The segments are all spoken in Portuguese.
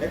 É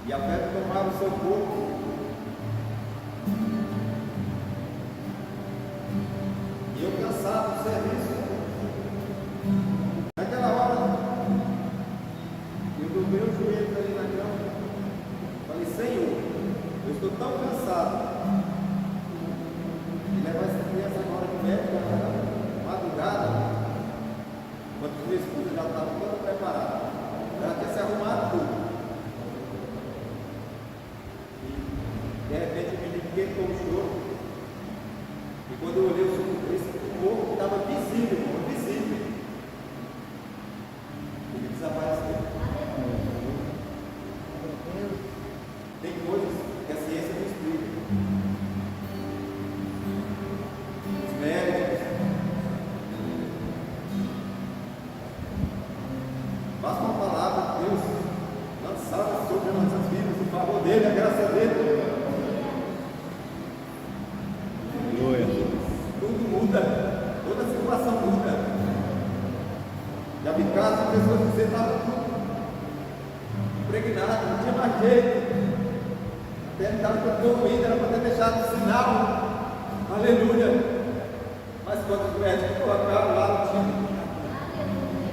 e a febre tomava o seu corpo. E eu cansado do serviço. Naquela hora, eu dobrei os joelhos ali na cama. Falei, Senhor, eu estou tão cansado de levar essa criança agora de médico na madrugada, quando minha esposa já estava toda preparada. Ela tinha se arrumado tudo. E de repente me liguei com o choro. E quando eu olhei o corpo estava visível, ele desapareceu. Tem coisas que a ciência não explica. Os médicos. Basta uma palavra de Deus lançada sobre as nossas vidas, em favor dele, a graça dele. Tudo muda, toda a situação muda. Já vi casos de pessoas que estavam impregnadas, não tinha mais jeito. Até estava dormindo, era para ter deixado o sinal. Aleluia. Mas quando o médico colocaram lá no time,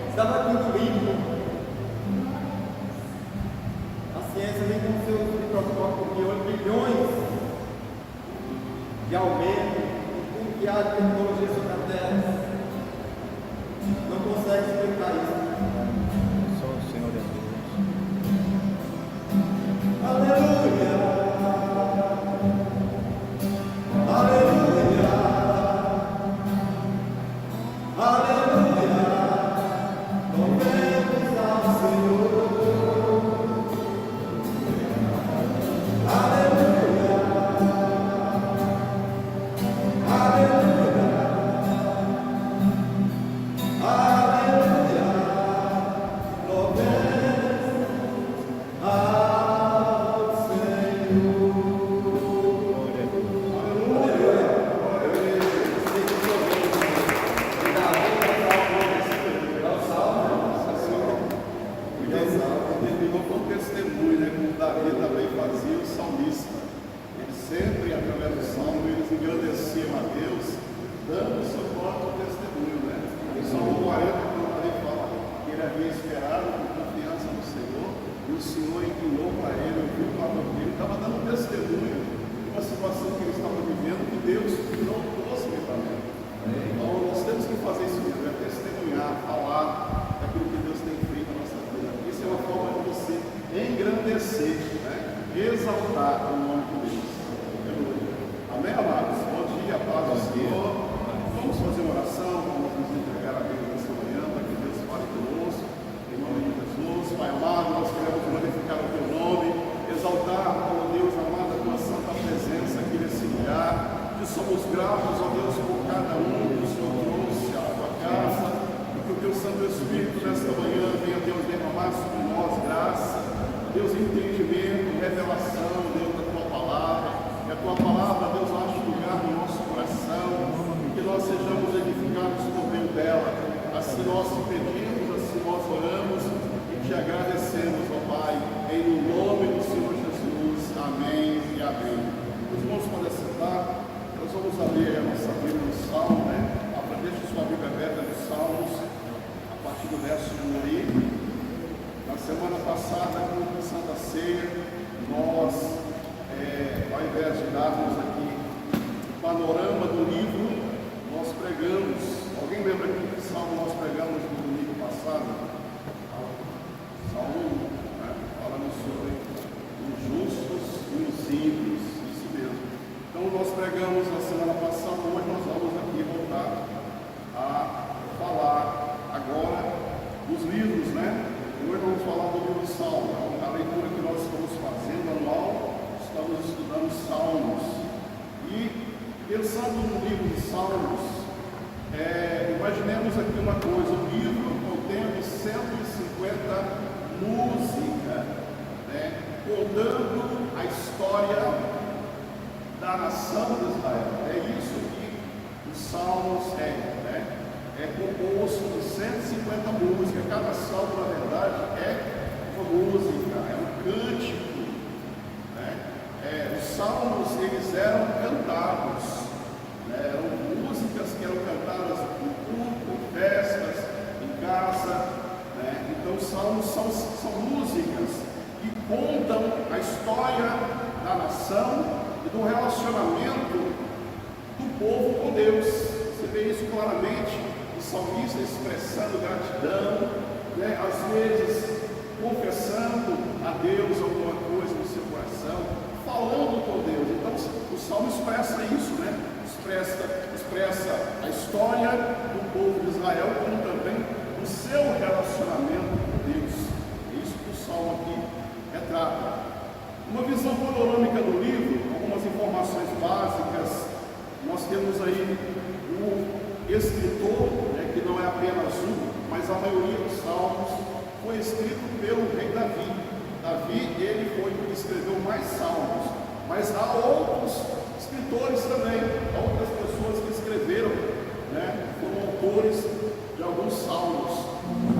estava tudo limpo. A ciência vem com seus microscópios de olho, milhões de aumento, tudo que há de tecnologia sobre a Terra. Não consegue explicar isso. Só o Senhor é Deus. Aleluia. Aleluia. Aleluia. Louvemos ao Senhor. Aleluia. Aleluia. Aleluia. Louvemos ao Senhor. Terminou com testemunho, né? Como Davi também fazia, o salmista. Ele sempre, através do salmo, eles engrandeciam a Deus, dando o seu próprio testemunho, né? Em Salmo 40, quando Davi fala que ele havia esperado com confiança no Senhor, e o Senhor inclinou para ele, ouviu o clamor dele, estava dando testemunho de uma situação que ele estava vivendo, que Deus não trouxe livramento. Então, nós temos que fazer isso mesmo, é testemunhar, falar daquilo que Deus tem feito na nossa vida. Isso é uma forma de você engrandecer, né? Exaltar o nome de Deus. Aleluia. Amém, amados? Bom dia, paz do Senhor. Vamos fazer uma oração, vamos nos entregar a Deus nessa manhã, para que Deus fale conosco. Em nome de Jesus, Pai amado, nós queremos glorificar o Teu nome, exaltar, ó Deus amado, a Tua santa presença aqui nesse lugar. Que somos gratos, ó Deus, por cada um que o Senhor trouxe à Tua casa. Que o Teu Santo Espírito nesta manhã venha, Deus, derramar sobre nós graça, Deus, entendimento, revelação, Deus, da Tua palavra. Que a Tua palavra, Deus, ache lugar no nosso coração, que nós sejamos edificados por meio dela. Assim nós te pedimos, assim nós oramos e te agradecemos, ó Pai, em nome do Senhor Jesus. Amém e amém. Os irmãos podem sentar. Nós vamos ler a nossa Bíblia no Salmo, né? Deixe sua Bíblia aberta nos Salmos, a partir do verso 1 aí. Na semana passada, com a Santa Ceia, nós, ao invés de darmos aqui o panorama do livro, nós pregamos. Alguém lembra aqui que Salmo nós pregamos no domingo passado? Salmo 1, né? Falando sobre os justos e os ímpios, isso mesmo. Então nós pregamos na semana passada, hoje nós vamos aqui voltar a falar agora dos livros, né? Hoje vamos falar do livro de Salmos. A leitura que nós estamos fazendo anual, estamos estudando Salmos. E pensando no livro de Salmos, imaginemos aqui uma coisa, um livro contendo 150 músicas, né? Contando a história da nação de Israel. É isso que os Salmos né? É composto de 150 músicas. Cada salmo, na verdade, é uma música, é um cântico, contam a história da nação e do relacionamento do povo com Deus. Você vê isso claramente, o salmista expressando gratidão, né? Às vezes confessando a Deus alguma coisa no seu coração, falando com Deus. Então o salmo expressa isso, né? Expressa a história do povo de Israel, como também o seu relacionamento com Deus. É isso que o salmo aqui retrata. Uma visão panorâmica do livro, algumas informações básicas. Nós temos aí o escritor, né, que não é apenas um, mas a maioria dos salmos foi escrito pelo rei Davi. Davi, ele foi o que escreveu mais salmos, mas há outros escritores também, outras pessoas que escreveram, né, foram autores de alguns salmos.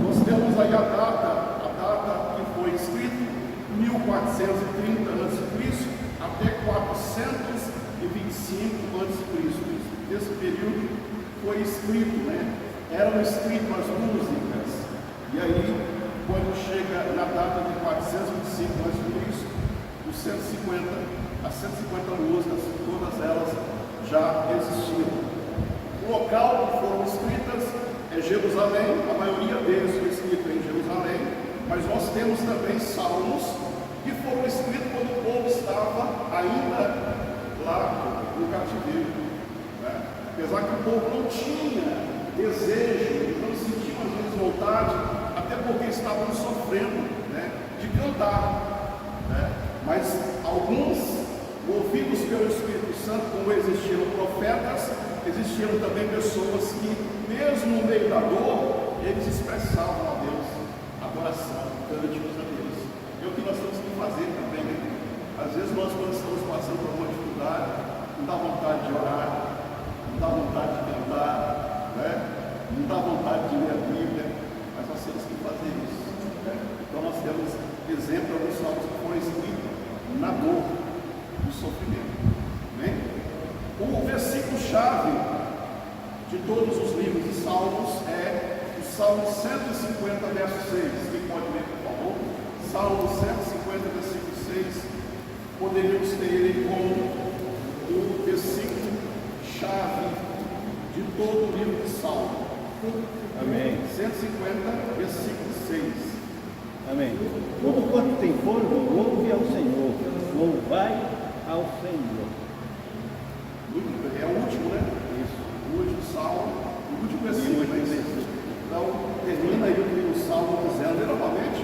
Nós temos aí a data que foi escrito, 1430 a.C. até 425 a.C. Esse período foi escrito, né? Eram escritas as músicas, e aí, quando chega na data de 425 a.C., os 150, as 150 músicas, todas elas já existiam. O local que foram escritas é Jerusalém, a maioria deles foi escrito em Jerusalém, mas nós temos também salmos que foram escritos quando o povo estava ainda lá no cativeiro, né? Apesar que o povo não tinha desejo, não sentia às vezes vontade, até porque estavam sofrendo, né, de cantar, né? Mas alguns, movidos pelo Espírito Santo, como existiram profetas, existiram também pessoas que, mesmo no meio da dor, eles expressavam a Deus adoração, cânticos a Deus. É o que nós temos que fazer também, né? Às vezes nós, quando estamos passando por uma dificuldade, não dá vontade de orar, não dá vontade de cantar, né? Não dá vontade de ler a Bíblia, mas nós temos que fazer isso, né? Então nós temos exemplo dos salmos que foram escritos na dor, no sofrimento, né? O versículo-chave de todos os livros de salmos é o Salmo 150, verso 6. Quem pode ler, por favor? Salmo 150, versículo 6. Poderíamos ter ele como o versículo-chave de todo o livro de Salmo. Amém. 150, versículo 6. Amém. Tudo quanto tem fôlego, louve ao Senhor. Louvai ao Senhor. É o último, né? Isso. O último salmo, o último versículo. Então, termina aí o salmo dizendo novamente: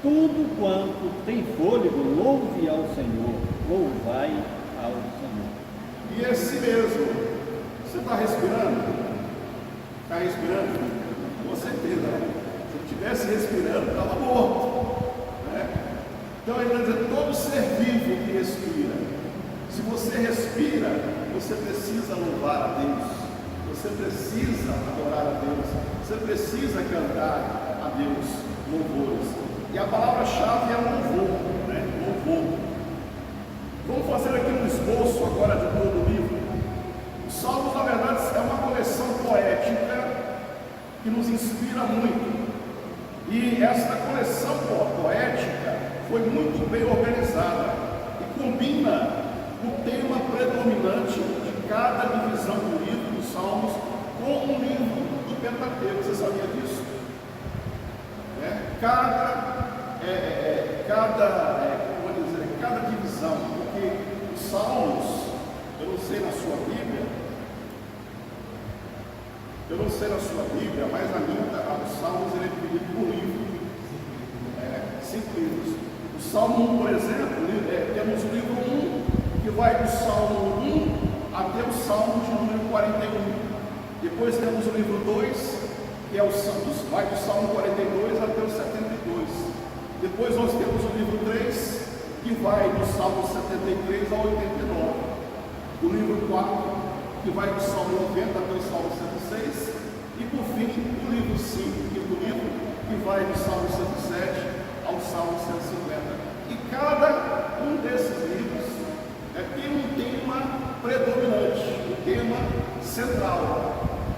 Tudo quanto tem fôlego, louve ao Senhor. Louvai ao Senhor. E é assim mesmo. Você está respirando? Está respirando? Com certeza, né? Se não estivesse respirando, estava morto, né? Então ele está dizendo: todo ser vivo que respira. Se você respira, você precisa louvar a Deus, você precisa adorar a Deus, você precisa cantar a Deus louvores. E a palavra-chave é louvor, né? Louvor. Vamos fazer aqui um esboço agora de todo o livro. Os Salmos, na verdade, é uma coleção poética que nos inspira muito. E esta coleção poética foi muito bem organizada e combina o tema predominante de cada divisão do livro dos Salmos com o livro do Pentateuco. Você sabia disso? Cada divisão, porque os Salmos, eu não sei na sua Bíblia, mas na minha, a dos Salmos ele é dividido por livro, 5 livros. O Salmo 1, por exemplo, temos o livro 1, que vai do Salmo 1 até o Salmo de número 41. Depois temos o livro 2, que vai do Salmo 42 até o 72. Depois nós temos o livro 3, que vai do Salmo 73 ao 89. O livro 4, que vai do Salmo 90 até o Salmo 106. E por fim, o livro 5, quinto livro, que vai do Salmo 107 ao Salmo 150. E cada um desses livros tem um tema predominante, um tema central,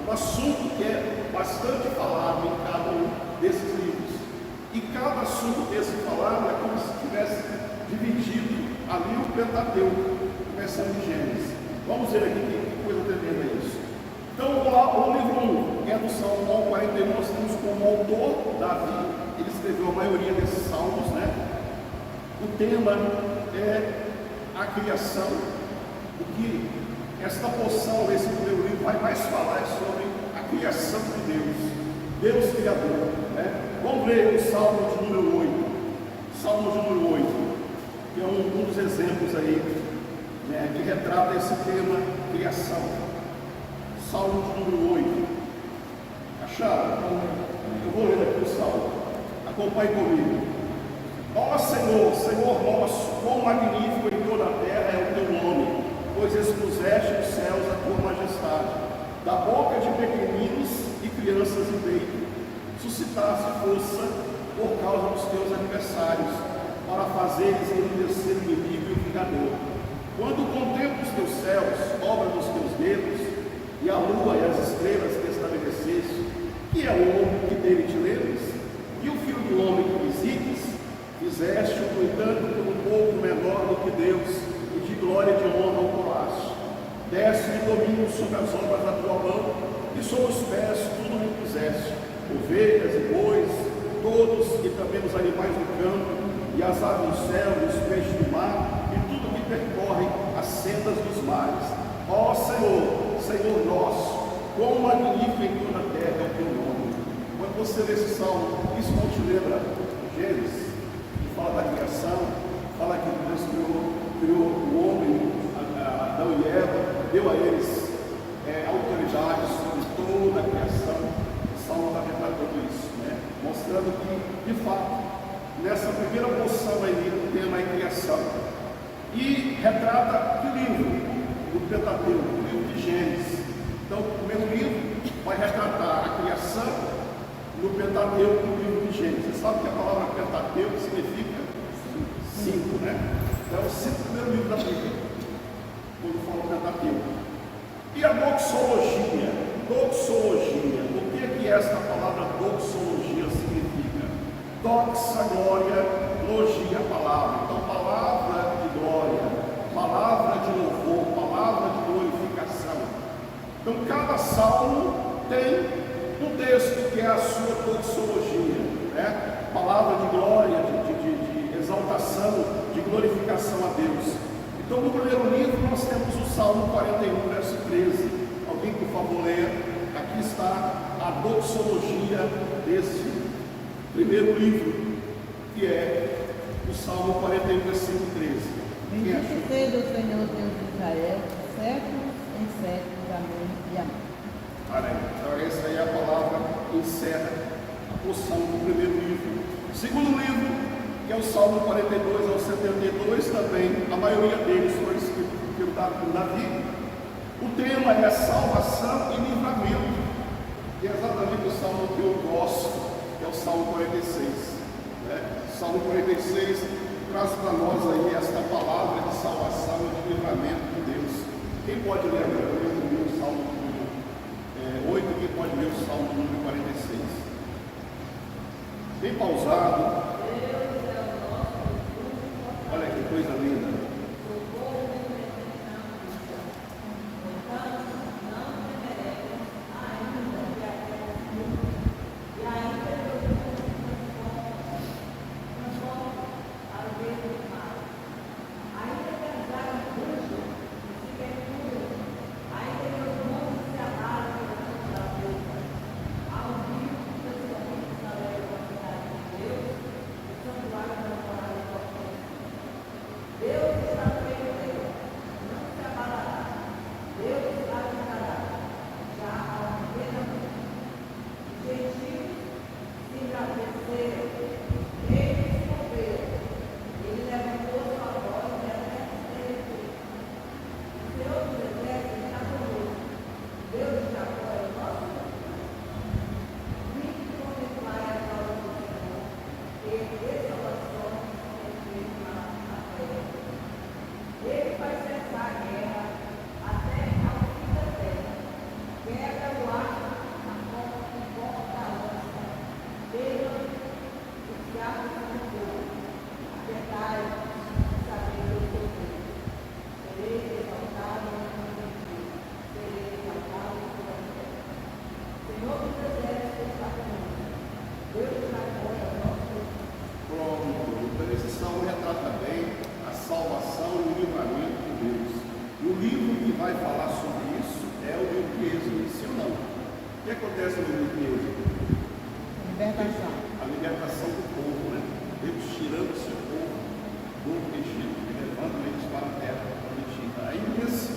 um assunto que é bastante falado em cada um desses livros. E cada assunto texto falando, é como se tivesse dividido ali o Pentateuco, começando em Gênesis. Vamos ver aqui que coisa tremenda é isso. Então, vamos lá, o livro 1, que é do Salmo 41, nós temos como autor Davi. Ele escreveu a maioria desses salmos, né? O tema é a criação. O que esta porção, esse primeiro livro, vai mais falar sobre a criação de Deus, Deus Criador, né? Vamos ler o Salmo de número 8, Salmo de número 8, que é um dos exemplos aí, né, que retrata esse tema, criação. Salmo de número 8, acharam? Eu vou ler aqui o Salmo, acompanhe comigo. Ó Senhor, Senhor nosso, quão magnífico em toda a terra é o teu nome, pois expuseste os céus a tua majestade. Da boca de pequeninos e crianças em leito, suscitaste força por causa dos teus adversários, para fazeres enriquecer o inimigo e o vingador. Quando contemplo os teus céus, obra dos teus dedos, e a lua e as estrelas que estabeleceste, que é o homem que dele te lembres? E o filho do homem que visites? Fizeste-o, no entanto, por um pouco menor do que Deus, e de glória e de honra o colaste. Deste-lhe domínio sobre as obras da tua mão, e sobre os pés tudo me puseste, ovelhas e bois, todos, e também os animais do campo, e as aves do céu, e os peixes do mar, e tudo que percorre as sendas dos mares. Ó Senhor, Senhor nosso, quão magnífico em toda a terra é o teu nome. Quando você lê esse salmo, isso não te lembra Gênesis? Fala da criação, fala que Deus criou o homem, Adão e Eva, deu a eles autoridade sobre toda a criação. O Salmo está retratando isso, né? Mostrando que, de fato, nessa primeira porção aí, o tema é criação. E retrata que livro? O Pentateuco, o livro de Gênesis. Então, o primeiro livro vai retratar a criação. No Pentateuco, no livro de Gênesis. Você sabe que a palavra Pentateuco significa 5, né? Então, é o 5º primeiro livro da Bíblia, quando fala Pentateuco. E a doxologia? Doxologia. O que é que esta palavra doxologia significa? Doxa, glória, logia, palavra. Então, palavra de glória, palavra de louvor, palavra de glorificação. Então, cada salmo tem um texto que é a sua doxologia, né? Palavra de glória, de exaltação, de glorificação a Deus. Então, no primeiro livro, nós temos o Salmo 41, verso 13. Alguém, por favor, leia. Aqui está a doxologia desse primeiro livro, que é o Salmo 41, versículo 13. Bendito seja o Senhor Deus de Israel, séculos em séculos. Amém e amém. Então essa aí é a palavra que encerra a porção do primeiro livro. O segundo livro, que é o Salmo 42 ao 72, também, a maioria deles foi escrito por Davi. O tema é salvação e livramento, que é exatamente o salmo que eu gosto, que é o Salmo 46. Né? O Salmo 46 traz para nós aí esta palavra de salvação e de livramento de Deus. Quem pode ler o Salmo 8, que pode ler o Salmo número 46. Bem pausado. Olha que coisa linda. acontece no livro de Êxodo? Libertação. A libertação do povo, né? Deus tirando o seu povo do Egito, levando eles para a terra prometida. Aí nesse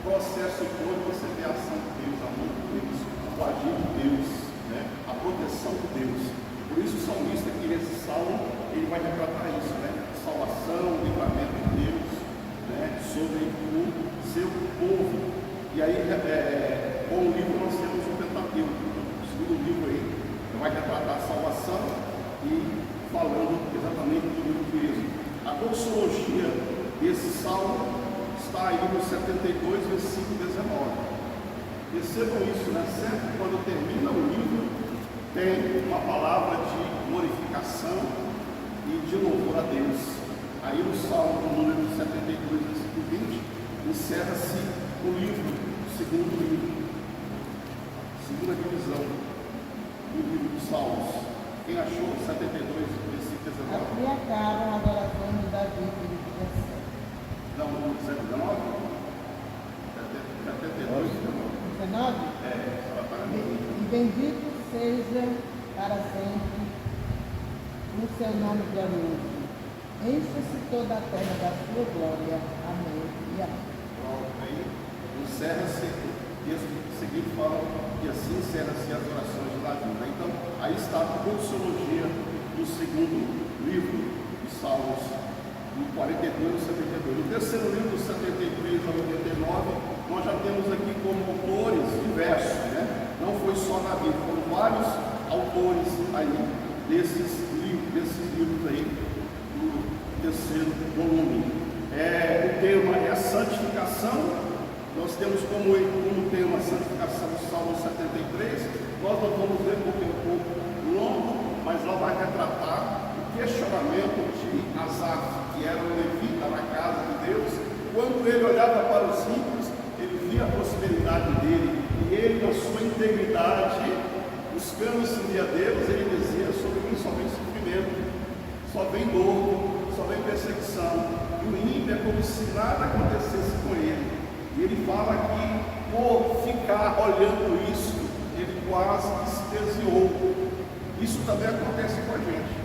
processo todo você vê a ação de Deus, a mão de Deus, o agir de Deus, né? A proteção de Deus. Por isso o salmista aqui nesse salmo, ele vai retratar isso, né? Salvação, livramento de Deus, né? Sobre o seu povo. E aí, com o livro nós temos o Pentateuco, o segundo livro aí, vai retratar a salvação e falando exatamente do livro de Êxodo. A doxologia desse salmo está aí no 72, versículo 19. Percebam isso, né? Sempre quando termina o livro, tem uma palavra de glorificação e de louvor a Deus. Aí no salmo número 72, versículo 20, encerra-se o livro, o segundo livro, segunda divisão do livro dos Salmos. Quem achou 72, versículo 19? Aqui acabam as orações de Davi, filho de Jessé. Não, no 19? 72, 19? ela está E bendito seja para sempre o seu nome glorioso. Encha-se toda a terra da sua glória. Amém e amém. Pronto, aí encerra-se, e o seguinte fala que assim encerra-se as orações de Davi. Né? Então, aí está a doxologia do segundo livro dos Salmos, do 42 ao 72. No terceiro livro, do 73 ao 89, nós já temos aqui como autores diversos, né? Não foi só Davi, foram vários autores aí desses livros aí, do terceiro volume. O tema é a santificação. Nós temos como tema a santificação do Salmo 73. Nós não vamos ler porque é um pouco longo, mas lá vai retratar o questionamento de Asaf, que era um levita na casa de Deus. Quando ele olhava para os ímpios, ele via a prosperidade dele, e ele, na sua integridade, buscando servir a Deus, ele dizia: sobre mim só vem sofrimento, só vem dor, só vem perseguição. E o ímpio é como se nada acontecesse com ele. E ele fala que, por ficar olhando isso, ele quase espeziou. Isso também acontece com a gente.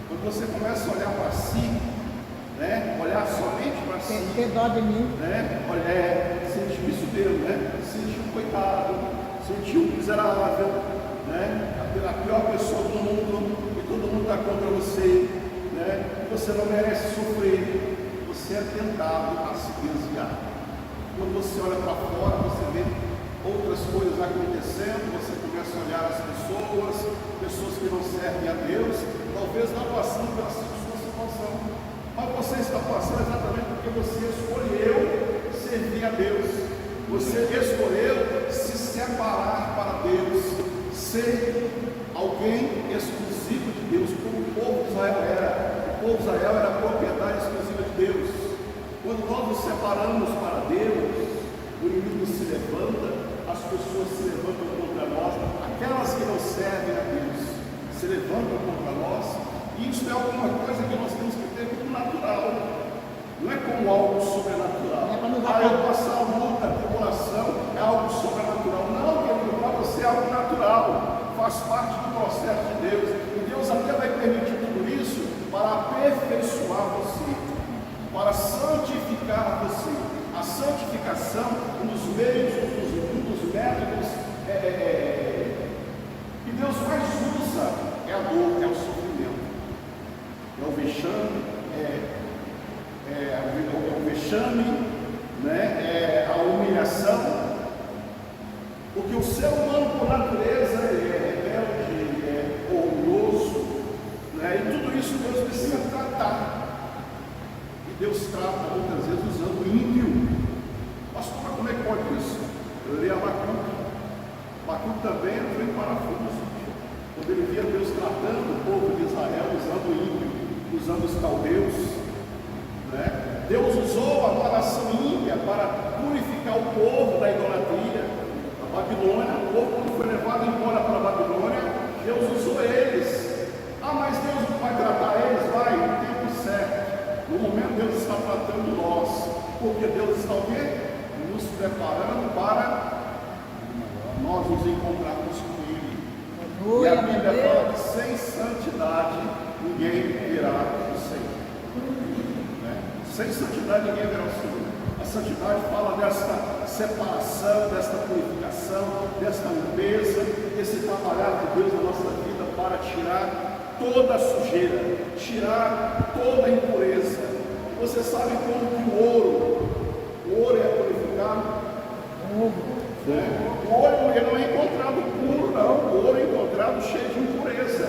Quando você começa a olhar para si, né? Olhar somente para si, Ter dó de mim. né? Sentir isso mesmo, né? Sentir um coitado, sentir um miserável, né? A pior pessoa do mundo, e todo mundo está contra você, né? Você não merece sofrer. Você é tentado a se desviar. Quando você olha para fora, você vê outras coisas acontecendo, você começa a olhar as pessoas que não servem a Deus, talvez não passando pela sua situação, mas você está passando exatamente porque você escolheu servir a Deus, você escolheu se separar para Deus, ser alguém exclusivo de Deus, como o povo de Israel era. O povo de Israel era a propriedade exclusiva de Deus. Quando nós nos separamos para Deus, o inimigo se levanta, as pessoas se levantam contra nós, aquelas que não servem a Deus se levantam contra nós, e isso é alguma coisa que nós temos que ter como natural, não é como algo sobrenatural. Eu passar a luta, a tribulação é algo sobrenatural. Não, querido, para você é algo natural, faz parte do processo de Deus, e Deus até vai permitir tudo isso para aperfeiçoar você, para santificar você. A santificação, um dos meios, um dos métodos que Deus mais usa é a dor, é o sofrimento, é o vexame, né? A humilhação, porque o ser humano por natureza é rebelde, é orgulhoso, né? E tudo isso Deus precisa tratar. Deus trata muitas vezes usando o ímpio. Pastor, como é que pode isso? Eu li Abacuque. Abacuque também entrou em parafuso. Quando ele via Deus tratando o povo de Israel, usando o ímpio, usando os caldeus, né? Deus usou a nação ímpia para purificar o povo da idolatria. A Babilônia, o povo quando foi levado embora para a Babilônia, Deus usou eles. Mas Deus não vai tratar eles? Vai, no tempo certo. No momento Deus está tratando nós, porque Deus está o quê? Nos preparando para nós nos encontrarmos com Né? Sem santidade ninguém verá o Senhor. A santidade fala desta separação, desta purificação, desta limpeza, desse trabalhar de Deus na nossa vida para tirar toda a sujeira, tirar toda a impureza. Você sabe como que o ouro é purificado? Né? O ouro ele não é encontrado puro, não. O ouro é encontrado cheio de impureza.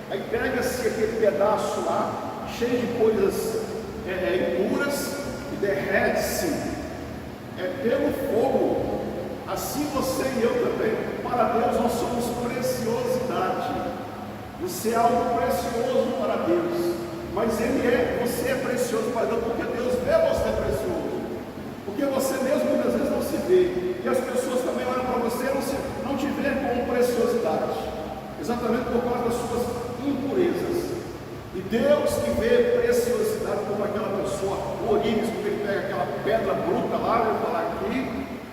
Aí pega-se aquele pedaço lá, cheio de coisas impuras, e derrete-se pelo fogo. Assim você e eu também. Para Deus nós somos preciosidade. Você é algo precioso para Deus. Mas você é precioso para Deus porque Deus vê você precioso. Porque você mesmo muitas vezes não se vê. E as pessoas também olham para você e não te veem como preciosidade. Exatamente por causa das suas impurezas. E Deus que vê preciosidade como aquela pessoa, o ourives, porque ele pega aquela pedra bruta lá, ele fala aqui,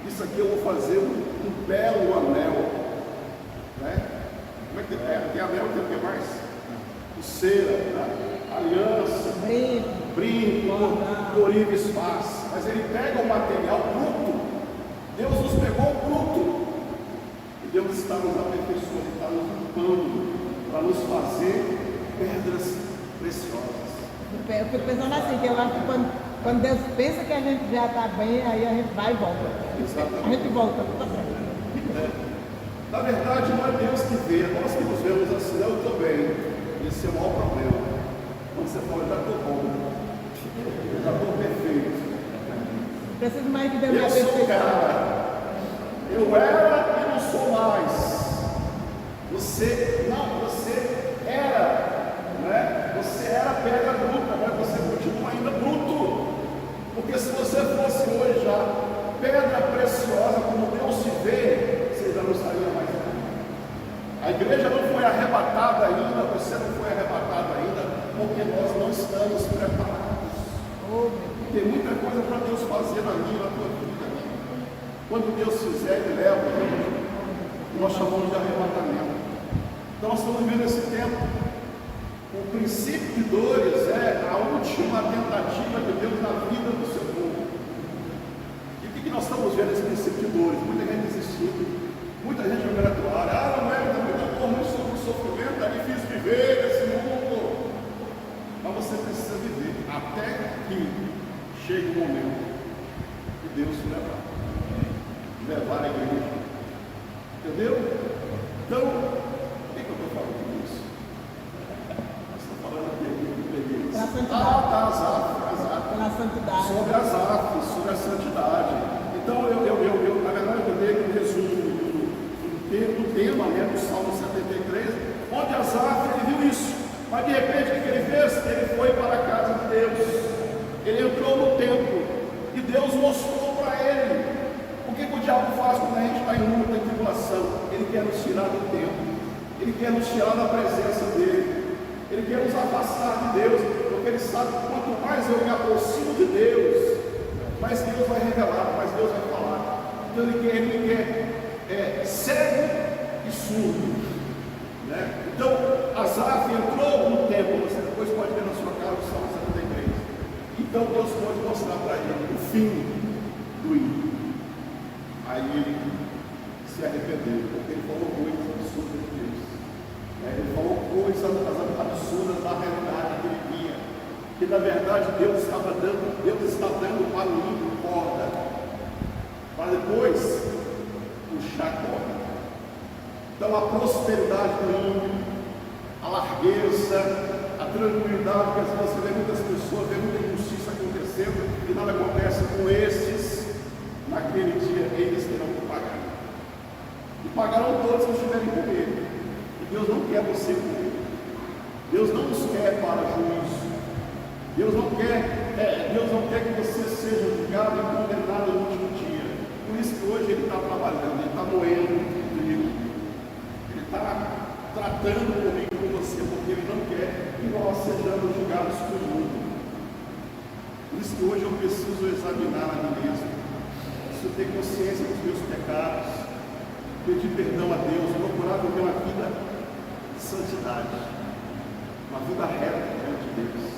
isso aqui eu vou fazer um belo anel. Né? Como é que tem anel, tem o que mais? Pulseira, né? Aliança, brinco, o ourives faz. Mas ele pega o material bruto. Deus nos pegou o bruto. E Deus está nos aperfeiçoando, está nos limpando, para nos fazer pedras preciosas. Eu fico pensando assim, que eu acho que quando Deus pensa que a gente já está bem, aí a gente vai e volta. Exatamente. A gente volta. Na verdade, não é Deus que vê, nós que nos vemos assim, eu estou bem. Esse é o maior problema. Quando você fala, eu já estou bom, eu já estou perfeito. Preciso mais que Deus me Eu sou abençoe. cara, eu era e não sou mais. Você era, né? Você era pedra bruta, mas você continua ainda bruto. Porque se você fosse hoje já pedra preciosa, como Deus se vê, você já não estaria mais aqui. A igreja não foi arrebatada ainda, você não foi arrebatado ainda, porque nós não estamos preparados. Tem muita coisa para Deus fazer na minha, na tua vida. Quando Deus fizer, Ele leva, nós chamamos de arrebatamento. Então nós estamos vivendo esse tempo. O princípio de dores é a última tentativa de Deus na vida do seu povo. E o que nós estamos vendo nesse princípio de dores? Muita gente desistindo, muita gente jogando a toalha. Não é muita dor, muito sobre o sofrimento, é difícil viver nesse mundo. Mas você precisa viver até que chegue o momento que Deus te levar a igreja. Entendeu? Então, por que eu estou falando tudo isso? Nós estamos falando aqui, Pela santidade. Asaf. Pela santidade. Sobre Asaf, sobre a santidade. Então, na verdade, eu dei aqui um resumo do tema, né, do Salmo 73, onde Asaf ele viu isso. Mas de repente, o que ele fez? Ele foi para a casa de Deus. Ele entrou no templo e Deus mostrou para ele o que o diabo faz quando a gente está em luta, em tribulação. Ele quer nos tirar do templo, ele quer nos tirar da presença dele, ele quer nos afastar de Deus, porque ele sabe que quanto mais eu me aproximo de Deus, mais Deus vai revelar, mais Deus vai falar. Então ele quer cego e surdo. Né? Então Asaf entrou no templo, você depois pode ver na sua casa o Salmo 73. Então Deus pode mostrar para ele o fim do ímpio. Aí ele se arrependeu, porque ele falou coisas absurdas de Deus. Ele falou coisas absurdas da realidade que ele via. Que na verdade Deus está dando para o ímpio corda, para depois puxar a corda. Então a prosperidade do ímpio, a largueza, a tranquilidade, porque às vezes você vê muitas pessoas, vê muita injustiça acontecendo e nada acontece com estes, naquele dia eles terão que pagar. E pagarão todos que estiverem com ele. E Deus não quer você com ele. Deus não nos quer para juízo. Deus não quer que você seja julgado e condenado no último dia. Por isso que hoje ele está trabalhando, ele está moendo comigo. Ele está tratando comigo e com você, porque ele não quer que nós sejamos julgados por mundo. Por isso que hoje eu preciso examinar a mim mesmo. Preciso ter consciência dos meus pecados, pedir perdão a Deus, procurar viver uma vida de santidade, uma vida reta diante de Deus.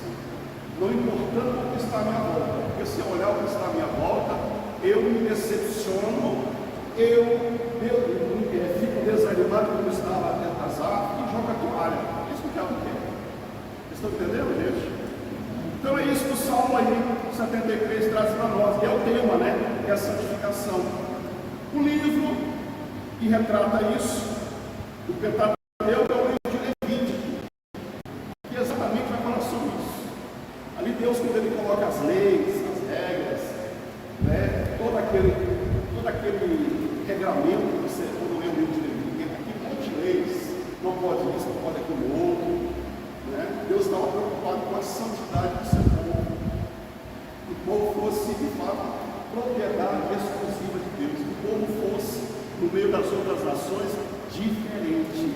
Não estou importando o que está à minha volta, porque se eu olhar o que está à minha volta, eu me decepciono, eu fico desanimado como estava atrasado e jogo a toalha. Isso que eu quero ter. Vocês estão entendendo, gente? Então é isso que o Salmo aí, 73, traz para nós, que é o tema, né? É a santificação. O livro que retrata isso, o Pentateuco, é o livro de Levítico, que exatamente vai falar sobre isso. Ali Deus, quando ele coloca as leis, as regras, né? todo aquele regramento que você, quando lê o livro de Levítico, tem aqui um monte de leis, não pode isso, não pode aquilo outro, né? Deus estava preocupado com a santidade do seu povo, que o povo fosse de fato propriedade exclusiva de Deus, que o povo fosse, no meio das outras nações, diferente.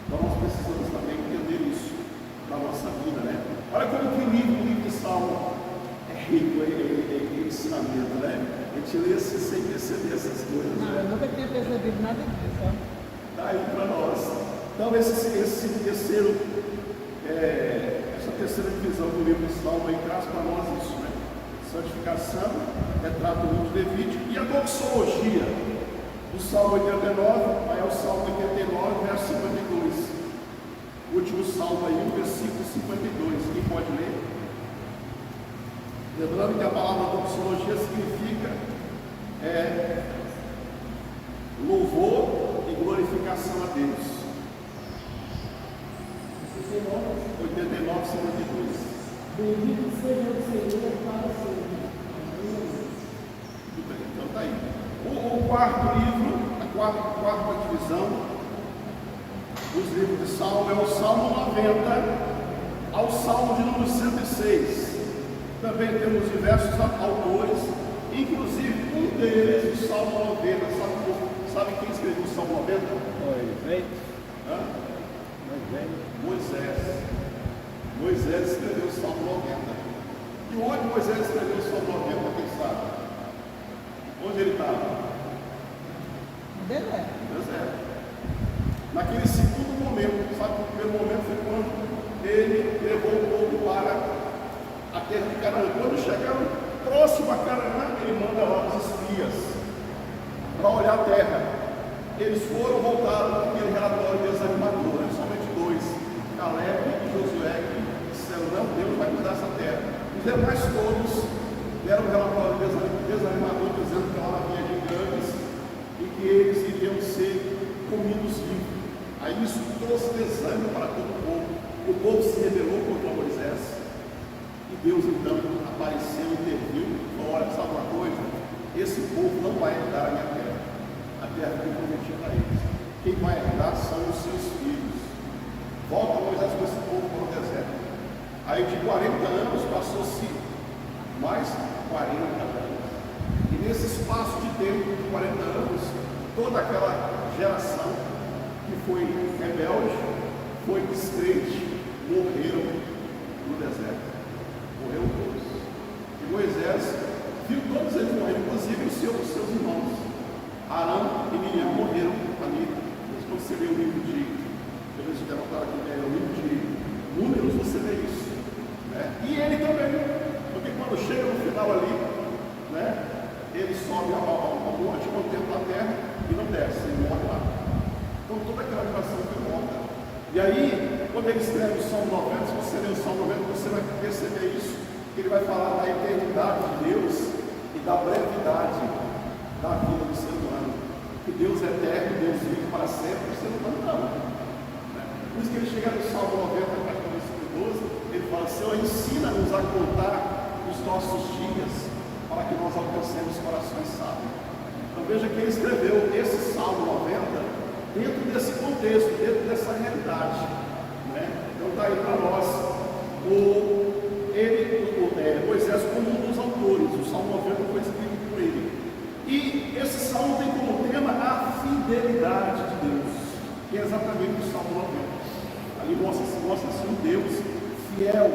Então nós precisamos também entender isso na nossa vida, né? Olha como que o livro de Salmo é rico em ensinamento, né? A gente lê assim sem perceber essas coisas. Não, né? eu nunca tinha percebido nada disso. Ó. Está aí para nós. Então essa terceira divisão do livro de Salmo aí traz para nós isso, né? Santificação, retrato do livro de Levítico, e a doxologia do Salmo 89, aí é o Salmo 89, verso 52. O último salmo aí, o versículo 52. Quem pode ler? Lembrando que a palavra doxologia significa louvor e glorificação a Deus. 89, 52. Bendito seja o Senhor para sempre. Muito bem, então está aí. O quarto livro, a quarta divisão dos livros de Salmo é o Salmo 90 ao Salmo de número 106. Também temos diversos autores, inclusive um deles, o Salmo 90. Sabe quem escreveu o Salmo 90? Moisés escreveu o Salmo 90. E onde Moisés escreveu o Salmo 90, quem sabe? Onde ele estava? No deserto. Naquele segundo momento, sabe, o primeiro momento foi quando ele levou o povo para a terra de Canaã. Quando chegaram próximo a Canaã, ele manda lá os espias para olhar a terra. Eles foram, voltaram com aquele relatório desanimador, somente dois, Caleb e Josué, que disseram: não, Deus vai nos dar essa terra. Os demais todos deram um relatório desanimador, dizendo que lá havia gigantes e que eles iriam ser comidos vivos. Aí isso trouxe desânimo para todo o povo. O povo se rebelou contra Moisés. E Deus então apareceu, interviu e falou: olha, sabe uma coisa? Esse povo não vai herdar a minha terra, a terra que eu prometi para eles. Quem vai herdar são os seus filhos. Volta Moisés com esse povo para o deserto. Aí de 40 anos passou-se mais 40 anos. E nesse espaço de tempo de 40 anos, toda aquela geração que foi rebelde, foi descrente, morreram no deserto. Morreram todos. E Moisés viu todos eles morrer, inclusive os seus irmãos. Arão e Miriam morreram ali. Quando você lê o livro de, deixa eu ver se eu quero aqui, o livro de Números, você vê isso. Né? E ele também, porque quando chega no final ali, né, ele sobe ao monte, contempla a terra e não desce, ele morre lá. Então toda aquela geração foi morta. E aí, quando ele escreve o Salmo 90, se você ler o Salmo 90, você vai perceber isso, que ele vai falar da eternidade de Deus e da brevidade da vida do ser humano. Que Deus é eterno, Deus vive para sempre, o ser humano não. Né? Por isso que ele chega no Salmo 90, versículo 12, ele fala: Senhor, ensina-nos a contar os nossos dias, para que nós alcancemos corações sábios. Então veja que ele escreveu esse Salmo 90 dentro desse contexto, dentro dessa realidade. Né? Então está aí para nós Moisés como um dos autores. O Salmo 90 foi escrito por ele. E esse salmo tem como tema a fidelidade de Deus, que é exatamente o Salmo 90. Ali mostra-se um Deus fiel.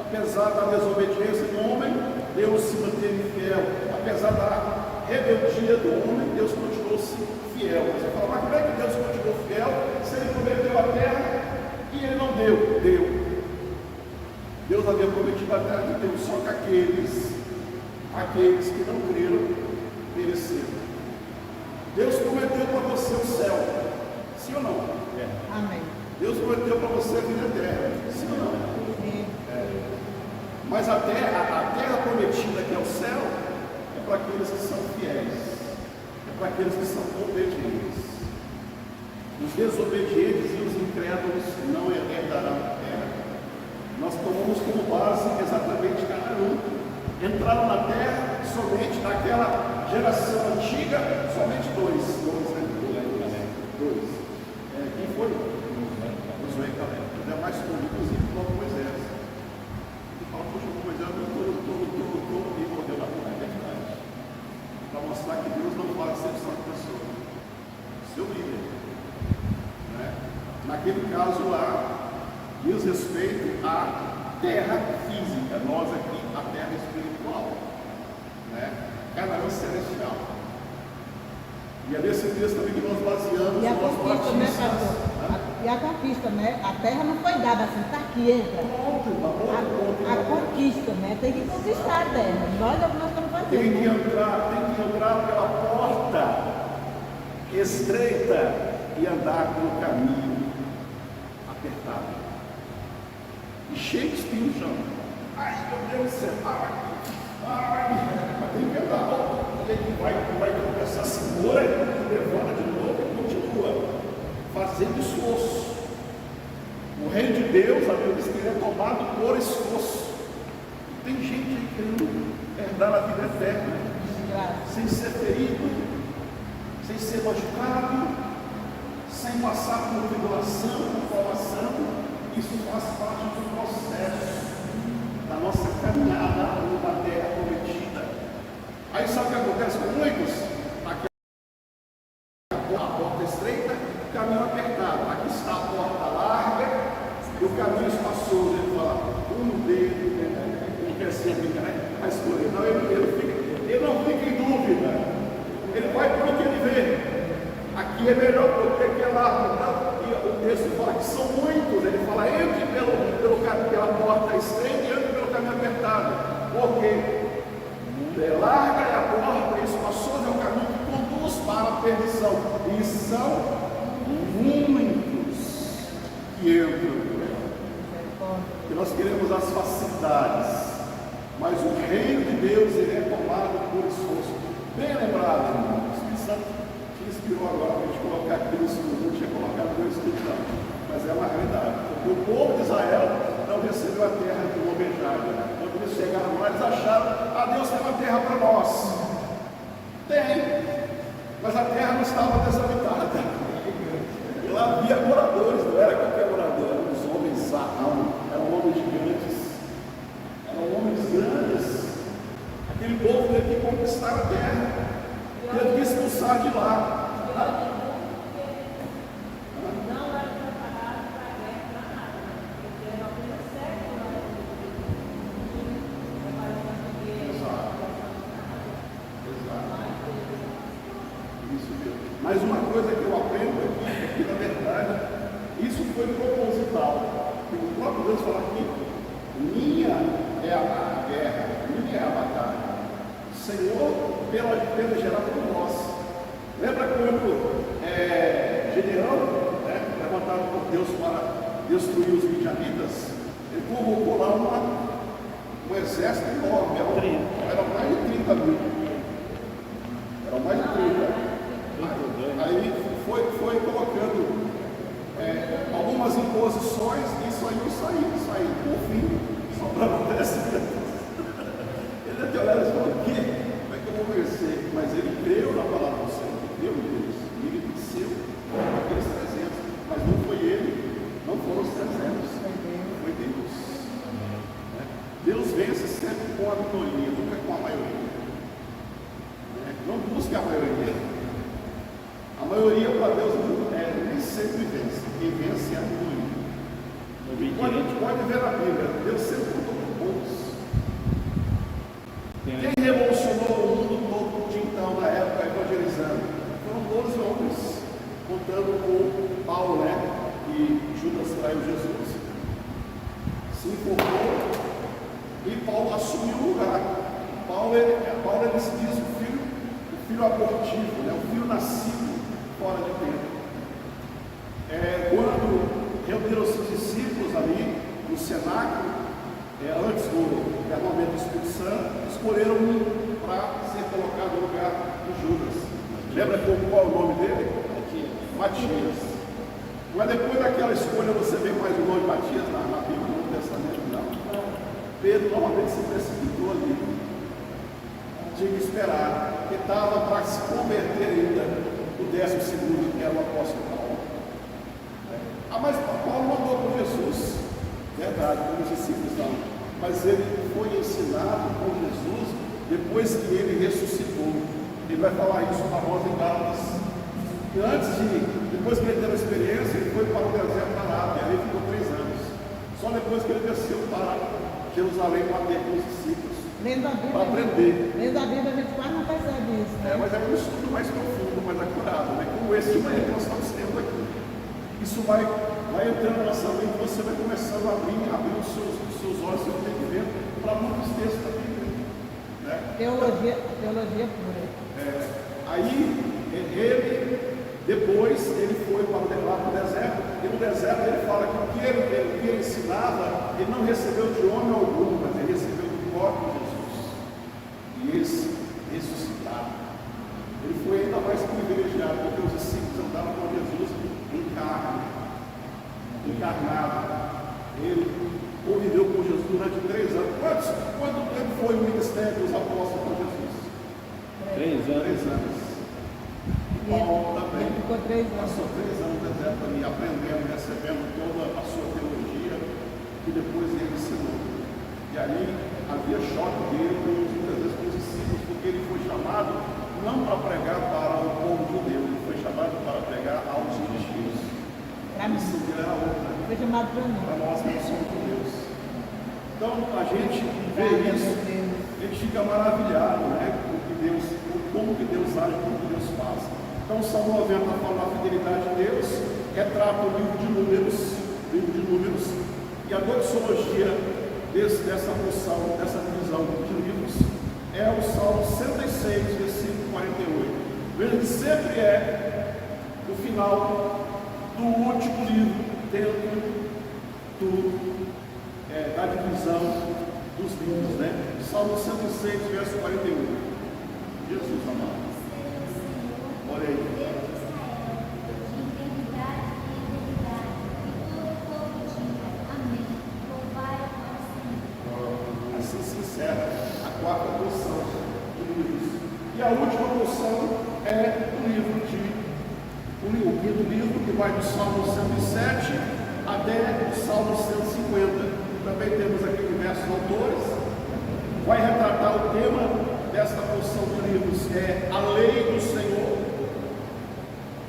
Apesar da desobediência do homem, Deus se manteve fiel. Apesar da rebeldia do homem, Deus continuou-se fiel. Você fala: mas como é que Deus continuou fiel se ele prometeu a terra e ele não deu? Deu. Deus havia prometido a terra de Deus, só que aqueles que não creram pereceram. Deus prometeu para você o céu, sim ou não? Amém. Deus prometeu para você a vida eterna, sim ou não? Sim. Mas a terra prometida, que é o céu, é para aqueles que são fiéis, é para aqueles que são obedientes. Os desobedientes e os incrédulos não herdarão a terra. Nós tomamos como base exatamente Canaã. Entraram na terra somente naquela geração antiga, somente dois, né? Dois. Quem foi? Josué e Caleb. Os demais todos, inclusive o próprio Moisés. Ele fala, poxa, o Moisés todo e morreu lá na eternidade. Para mostrar que Deus não faz acepção de pessoa. Seu líder. Né? Naquele caso lá, diz respeito à terra física, nós aqui, a terra espiritual, né? Canaã celestial. E é nesse texto também que nós baseamos E a os conquista, né, batistas. pastor? E a conquista, né? A terra não foi dada assim, tá aqui, entra. A conquista, né? Tem que conquistar a terra. Nós é o que nós estamos fazendo. Tem que Né? entrar pela porta estreita e andar pelo caminho apertado. E cheio de espinho no chão. Ai, meu Deus do céu. Mas tem que andar. Ele vai começar a segura, levanta de novo e continua fazendo esforço. O reino de Deus, a Bíblia diz que ele é tomado por esforço. E tem gente aí querendo herdar a vida eterna, sem ser ferido, sem ser machucado, sem passar por tribulação, por provação. Isso faz parte do processo da nossa caminhada na terra prometida. Aí sabe o que acontece com muitos? Aqui a porta estreita, o caminho apertado. Aqui está a porta larga e o caminho espaçoso. Ele fala, um dedo, ele quer ser amiga, né? A escolher. Não, ele não fica em dúvida. Ele vai para o que ele vê. Aqui é melhor porque aqui é largo. E o texto fala que são muitos. Ele fala, entre pela porta estreita e entre pelo caminho apertado. Porque larga é a porta, e espaçoso é o caminho que conduz para a perdição. E são muitos que entram por ela. Que nós queremos as facilidades, mas o reino de Deus ele é tomado por esforço. Bem lembrado, irmão. O Espírito Santo te inspirou agora para a gente colocar aqui no estudo. Não tinha colocado no estudo, não. Mas é uma realidade. Porque o povo de Israel não recebeu a terra de alvejada. Quando eles chegaram lá, eles acharam, Deus tem uma terra para nós. Tem, mas a terra não estava deshabitada. E lá havia moradores, não era qualquer morador, eram os homens zarrão, eram homens gigantes, eram homens grandes. Aquele povo teve que conquistar a terra, teve que expulsar de lá. Mas uma coisa que eu aprendo aqui é que, na verdade, isso foi proposital. O próprio Deus fala aqui, minha é a guerra, minha é a batalha. O Senhor, pela gerar por nós. Lembra quando Gedeão, levantado por Deus para destruir os midianitas, ele convocou lá um exército enorme, eram mais de 30 mil. Eram mais de 30. Aí foi colocando algumas imposições e isso aí não saiu. Por fim, sobrava 10. Ele até olhava e falou, o quê? Como é que eu vou vencer? Mas ele creu na palavra do Senhor, ele creu em Deus. E ele venceu aqueles 300. Mas não foi ele, não foram os 300. Foi Deus. Deus vence sempre com a minoria, nunca com a maioria. Não busque a maioria. A maioria para Deus nem sempre vence. Quem vence é a minoria. A gente pode ver na Bíblia, Deus sempre contou com poucos. Quem revolucionou o mundo todo de então, na época, evangelizando? Foram 12 homens, contando com Paulo, e Judas traiu Jesus. Se enforcou, E Paulo assumiu o lugar. Paulo ele se diz o filho abortivo, né? O filho nascido fora de tempo. Quando reuniram seus discípulos ali no cenáculo, antes do derramamento do Espírito Santo, escolheram um para ser colocado no lugar de Judas. Lembra qual é o nome dele? Matias. Mas depois daquela escolha você vê mais o nome de Matias na Bíblia, no Novo Testamento, não. Pedro novamente se precipitou ali. Tinha que esperar, porque estava para se converter ainda o 12º, que era o apóstolo Paulo. Mas Paulo mandou com Jesus, verdade, como os discípulos não. Mas ele foi ensinado por Jesus depois que ele ressuscitou. Ele vai falar isso para nós em Gálatas. Depois que ele teve a experiência, ele foi para o deserto da Arábia, ali ficou 3 anos. Só depois que ele desceu para Jerusalém para ter com os discípulos. Lendo a Bíblia, para aprender. Lendo a Bíblia a gente quase não percebe isso, né? Mas é um estudo mais profundo, mais acurado, né? Como esse que nós estamos tendo aqui. Isso vai entrando na nossa mente, você vai começando a abrir os seus olhos, seu entendimento para muitos textos da Bíblia. Né? Teologia pura. Aí, depois, ele foi lá para o deserto, e no deserto ele fala que o que ele ensinava, ele não recebeu de homem algum, mas ele recebeu do próprio Jesus. E eles ressuscitaram. Ele foi ainda mais privilegiado, porque os discípulos andavam com Jesus em carne, encarnado. Ele conviveu com Jesus durante 3 anos. Quanto tempo foi o ministério dos apóstolos com Jesus? 3 anos. 3 anos. E Paulo também ele ficou 3 anos. passou 3 anos no deserto ali, aprendendo, recebendo toda a sua teologia, que depois ele ensinou. E ali havia choque dele, muitas vezes com os discípulos, porque ele foi chamado não para pregar para o povo judeu, ele foi chamado para pregar aos gentios. Para mim. Isso era outra. Foi chamado para mim. Para nós que não somos judeus. Então a gente vê isso, a gente fica maravilhado, né? Como que Deus age, como que Deus faz. Então o Salmo 90 fala da fidelidade de Deus, retrata o livro de Números, e a doxologia dessa porção, dessa divisão de livros, é o Salmo 106, versículo 48. Veja que sempre é o final do último livro dentro da divisão dos livros, né? Salmo 106, verso 41. Jesus amado. Olha aí. Assim se encerra a 4ª porção do livro. E a última porção é o quinto livro, que vai do Salmo 107 até o Salmo 150. Também temos aqui diversos autores. Vai retratar o tema desta porção de livros, a lei do Senhor.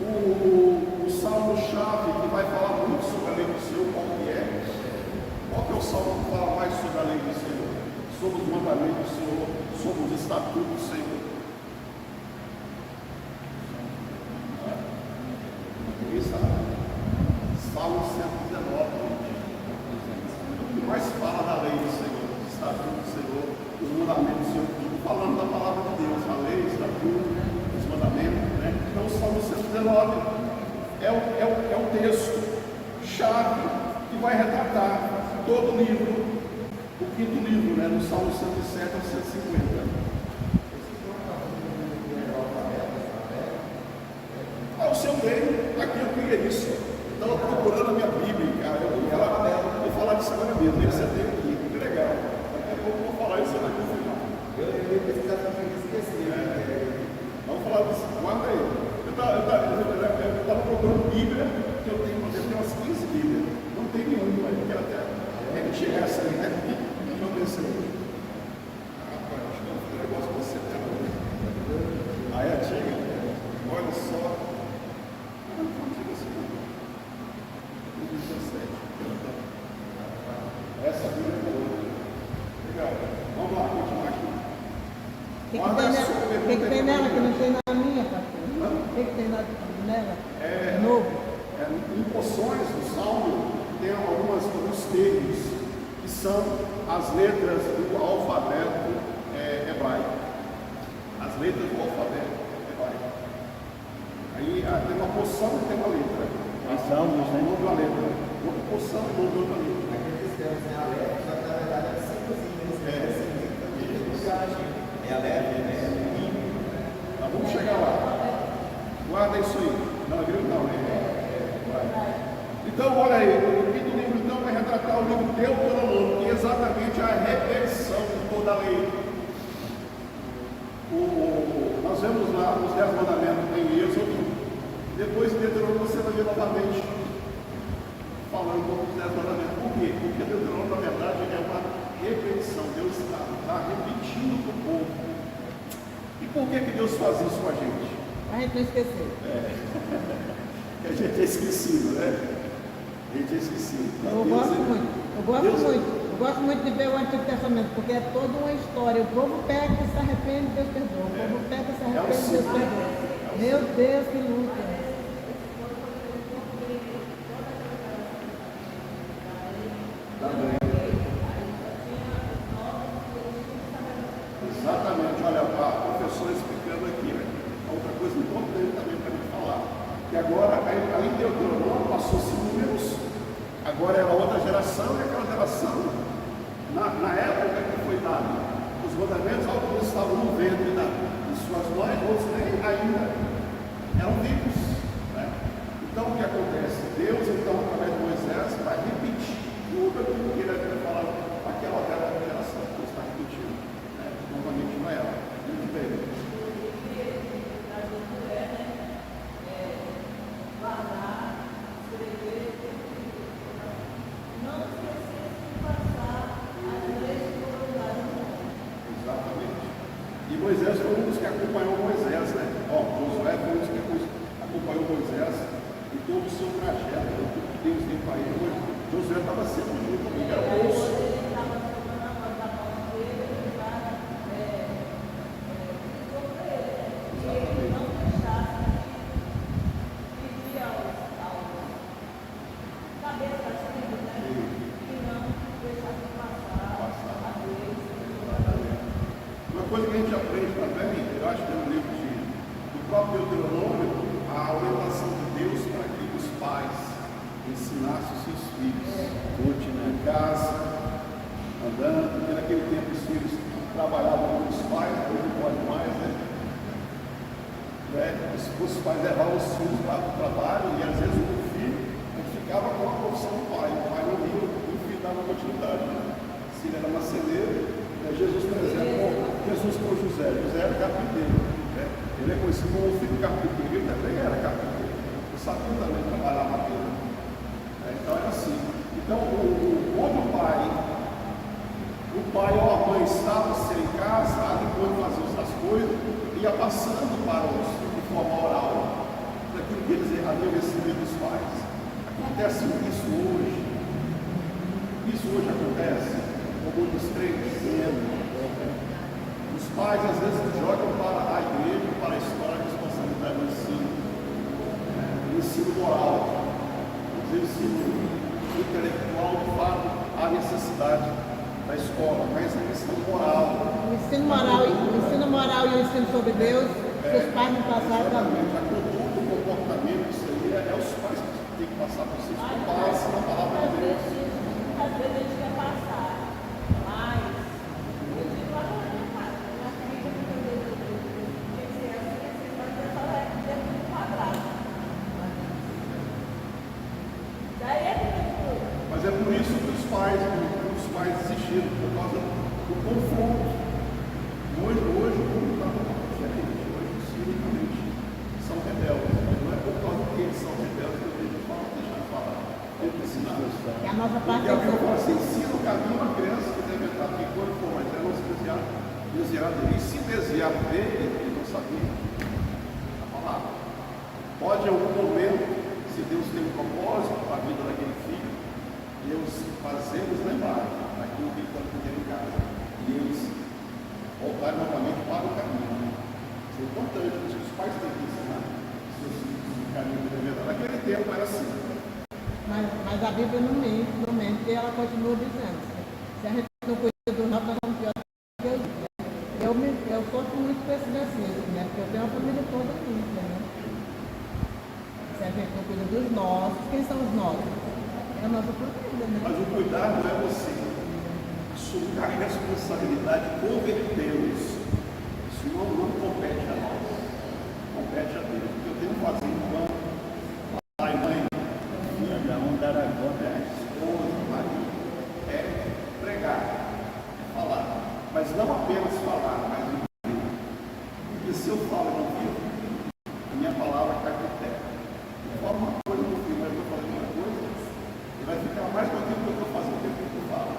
O salmo-chave que vai falar muito sobre a lei do Senhor, qual que é? Qual que é o salmo que fala mais sobre a lei do Senhor? Sobre os mandamentos do Senhor, sobre os estatutos do Senhor. Ninguém sabe. Salmo 119. O que mais fala da lei do Senhor, dos estatutos do Senhor, os mandamentos do Senhor, falando da palavra de Deus, a lei, o estatuto, os mandamentos, né? Então o Salmo 119 é o texto chave que vai retratar todo o livro, o quinto livro, né? Do Salmo 107 ao 150. O seu bem, aqui eu queria isso. Estava procurando a minha Bíblia, cara. Eu vou falar disso agora mesmo. Você tem aqui, que legal. Daqui a pouco eu vou falar isso aqui no final. Eu pesquisar também, esqueci. Vamos falar disso. Guarda aí. Eu estava procurando Bíblia, que eu tenho umas 15 Bíblias. Não tem nenhuma, eu quero até repetir essa aí, né? Deixa eu ver se aí. Rapaz, acho que é um negócio que você tem. Aí a tia, olha só. Não diga assim, não. 17. Essa Bíblia é boa. Legal. Vamos lá, continuar aqui. O que tem nela que não tem na minha, pastor? O que tem nela? Novo. Em porções do Salmo tem alguns termos que são as letras do alfabeto hebraico. As letras do alfabeto hebraico. Aí tem uma porção e tem uma letra. Em Salmos, né? O nome de uma letra. Outra porção e o nome de outra letra. Aqueles cristãos em Aleph, só que na verdade é simplesinho, é Aleph, né? Tá, vamos chegar lá. Guarda isso aí. Não, é grego não, Então, olha aí, o quinto livro então vai retratar o livro Deuteronômio, que é exatamente a repetição de toda a lei. Nós vemos lá os 10 mandamentos em Êxodo, depois em Deuteronômio você vai ver novamente falando um pouco dos 10 mandamentos. Por quê? Porque Deuteronômio, na verdade, é uma repetição. Deus está repetindo para o povo. E por que Deus faz isso com a gente? A gente não esquecer. A gente é esquecido, né? A gente é esquecido. Eu gosto muito de ver o Antigo Testamento, porque é toda uma história. O povo peca e se arrepende, Deus perdoa. O povo peca e se arrepende, Deus perdoa. Meu Deus, que luta. Exatamente, olha, a professora explicando aqui, né? Outra coisa importante também para a gente falar, que agora, além de Deuteronômio, passou-se números, agora é a outra geração, e aquela geração, na época que foi dado os mandamentos, alguns estavam no ventre de suas mães, outros nem ainda eram vivos, né? Então, o que acontece? Deus, então, através de Moisés, vai repetir tudo aquilo que ele havia falado aquela geração que está repetindo, né? Novamente não é ela. Muito bem. Exatamente. E Moisés foi um dos que acompanhou Moisés, né? Josué foi um dos que acompanhou Moisés em todo o seu trajeto, tudo que Deus deu para ele. Josué estava sempre junto, porque era moço. Uma coisa que a gente aprende também, eu acho que é no livro do próprio Deuteronômio, a orientação de Deus para que os pais ensinassem os seus filhos, em casa, andando, porque naquele tempo os filhos trabalhavam com os pais, hoje não pode mais, né? Os pais levavam os filhos para o trabalho e às vezes o filho ficava com a profissão do pai, o pai não ia, o filho dava continuidade, né? Se ele era marceneiro, Jesus, por exemplo, Jesus com José era carpinteiro, né? Ele é conhecido como o filho carpinteiro, ele também era carpinteiro, ele sabia também trabalhar madeira, né? Então era assim. Então, quando o pai ou a mãe estavam em casa, ali quando faziam as coisas, ia passando para os de forma oral, daquilo que eles haviam recebido dos pais. Acontece isso hoje. Isso hoje acontece com muitos crentes. Os pais às vezes jogam para a igreja, para a escola, a responsabilidade do ensino, o ensino moral, o ensino intelectual, de fato, a necessidade da escola, mas a questão moral. O ensino moral e o ensino sobre Deus, se os pais não passaram também. A conduta, o comportamento, isso aí é os pais que têm que passar por isso, que passam na palavra de Deus. Às vezes a gente quer passar, mas eu digo lá na minha casa, minha filha tem que ser assim, mas eu só vai dizer tudo quadrado. Daí é que Mas é por isso que os pais desistiram, por causa do confronto. Hoje o mundo está diferente. Hoje os filhos realmente são rebeldes. Mas não é por causa que eles são rebeldes que a gente fala, deixa eu falar. Tem que ensinar. Que a nossa parte Porque a é Bíblia fala assim, ensina o caminho uma criança que deve estar aqui quando for mais velho, não se desviar dele. E se desviar dele, ele não sabia a palavra. Pode em algum momento, se Deus tem um propósito para a vida daquele filho, Deus fazê-los lembrar daquilo que ele está fazendo em casa. E eles voltarem novamente para o caminho. Isso é importante, por isso que os pais têm que ensinar seus filhos o caminho da verdade. Naquele tempo era assim. Mas a Bíblia não mente, e ela continua dizendo: não cuida dos nossos, nós vamos pior que eu. Eu sofro muito com esse racismo, né? Porque eu tenho uma família toda limpa, né? Se a gente não cuida dos nossos, quem são os nossos? É a nossa família, né? Mas o cuidado não é você assumir a responsabilidade de convertê-los. Isso não compete a nós, compete a Deus. O que eu tenho que fazer enquanto pai, mãe, Cada um dará conta. esposa, marido, é pregar, é falar. Mas não apenas falar, mas viver. Porque se eu falo e não vivo, a minha palavra cai por terra. Eu falo uma coisa no fim, mas eu falo outra coisa, e vai ficar mais com aquilo que eu estou fazendo do que eu falo.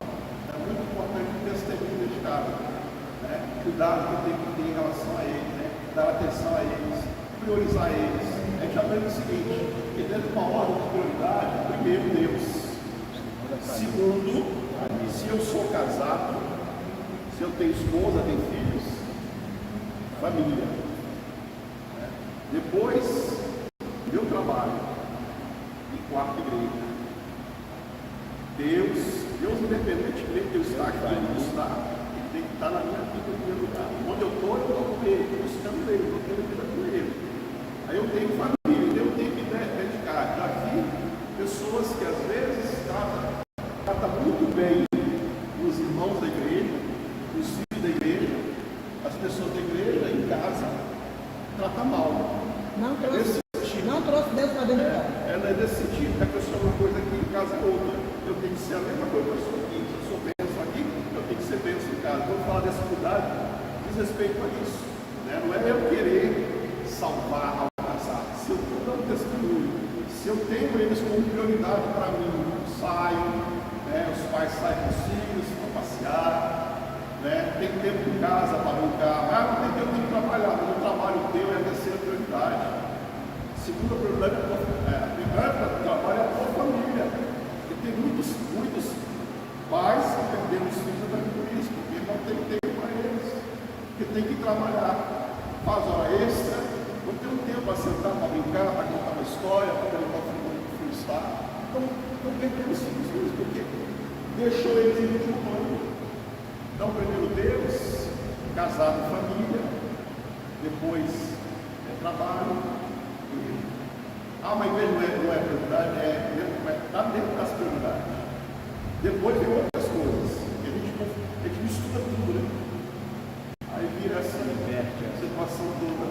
É muito importante o testemunho dedicado, né? Cuidado que eu tenho que ter em relação a eles, né? Dar atenção a eles, priorizar eles. A gente aprende o seguinte, que dentro de uma ordem de prioridade, primeiro Deus. Segundo, se eu sou casado, se eu tenho esposa, tenho filhos, família. Depois, meu trabalho. E quarto, igreja. Deus independentemente de eu estar aqui ou não estar, ele tem que estar na minha vida em primeiro lugar. Onde eu estou com ele, buscando ele, eu tenho vida com ele. Aí eu tenho família, eu tenho que dedicar. Já vi pessoas que às vezes tratam muito bem os irmãos da igreja, os filhos da igreja, as pessoas da igreja em casa, trata mal. Não É trouxe, desse sentido. não trouxe Deus para dentro de casa. Ela é desse sentido, que a pessoa é uma coisa aqui em casa é outra. Eu tenho que ser a mesma coisa que eu sou aqui. Se eu sou benção aqui, eu tenho que ser benção em casa. Quando falar dessa cuidado, diz respeito a isso. Né? Não é eu querer salvar ao casar. Se eu estou dando testemunho, se eu tenho eles como prioridade para mim, saio, né? Os pais saem com os filhos para passear, né? Tem tempo em casa para brincar. Ah, não tem tempo, eu tenho que trabalhar. Mas o trabalho teu é a terceira prioridade. A segunda prioridade é a primeira trabalho é a tua família. E tem muitos pais que perderam os filhos da por isso, porque não tem tempo para eles, porque tem que trabalhar, faz hora extra, não tem um tempo para sentar, para brincar, para contar uma história, para perguntar o filho está. Então, não perderam os filhos, porque deixou eles em último plano. Então, primeiro Deus, casado, família, depois trabalho. Mas igreja não é prioridade, está dentro das prioridades. Depois tem outras coisas, que a gente mistura tudo, né? Aí vira essa situação toda.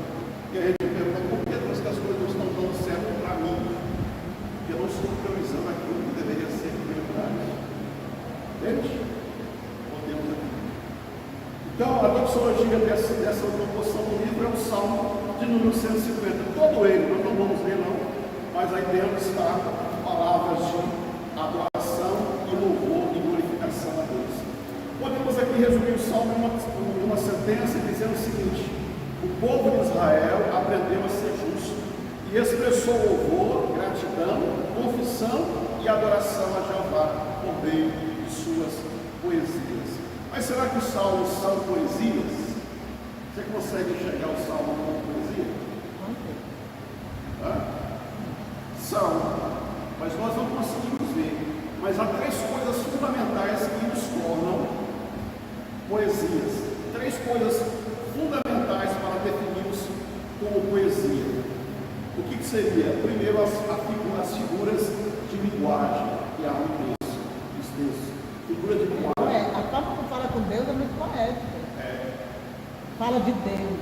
E a gente pergunta, por que as coisas não estão dando certo para mim? Porque eu não estou priorizando aquilo que deveria ser prioridade. Entende? Podemos aqui. Então, a doxologia dessa proporção do livro é o Salmo de número 150. Todo ele, nós não vamos ler não, mas aí dentro está palavras de adoração e louvor e glorificação a Deus. Podemos aqui resumir o Salmo em uma sentença dizendo o seguinte: o povo de Israel aprendeu a ser justo e expressou louvor, gratidão, confissão e adoração a Jeová por meio de suas poesias. Mas será que os salmos são poesias? Você consegue enxergar o salmo como poesia? São, mas nós não conseguimos ver. Mas há três coisas fundamentais que nos tornam poesias. Três coisas fundamentais para definirmos como poesia. O que seria? Primeiro, as figuras de linguagem que há no texto. Os textos. Figura de linguagem. A forma que fala com Deus é muito poética. Fala de Deus.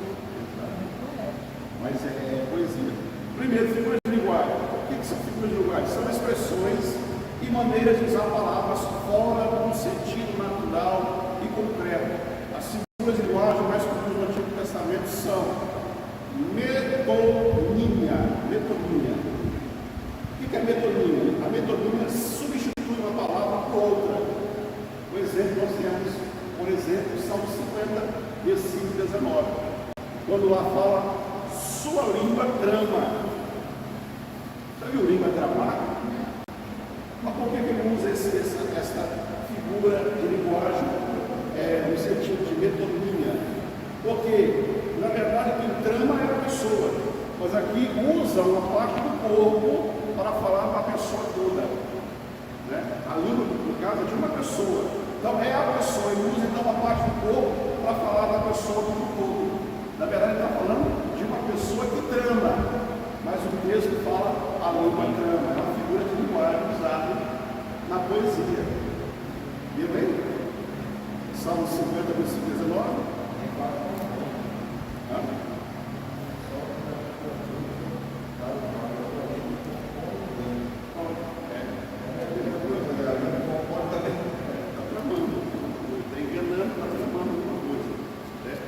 Mas é poesia. Primeiro, figuras de linguagem. O que são figuras de linguagem? São expressões e maneiras de usar palavras fora do sentido natural e concreto. As figuras de linguagem mais comuns no Antigo Testamento são metonímia. O que é metonímia? A metonímia substitui uma palavra por outra. Por exemplo, nós temos, Salmo 50, versículo 19. Quando lá fala, sua língua trama. Já viu língua tramar? Mas por que ele usa essa figura de linguagem no sentido de metonímia? Porque, na verdade, quem trama é a pessoa, mas aqui usa uma parte do corpo para falar para a pessoa toda. Né? A língua, no caso, é de uma pessoa. Então, é a pessoa, corpo para falar da pessoa como um todo. Na verdade, ele está falando de uma pessoa que trama, mas o texto fala a língua trama, é uma figura de linguagem usada na poesia. Viu bem? Salmo 50, versículo 19.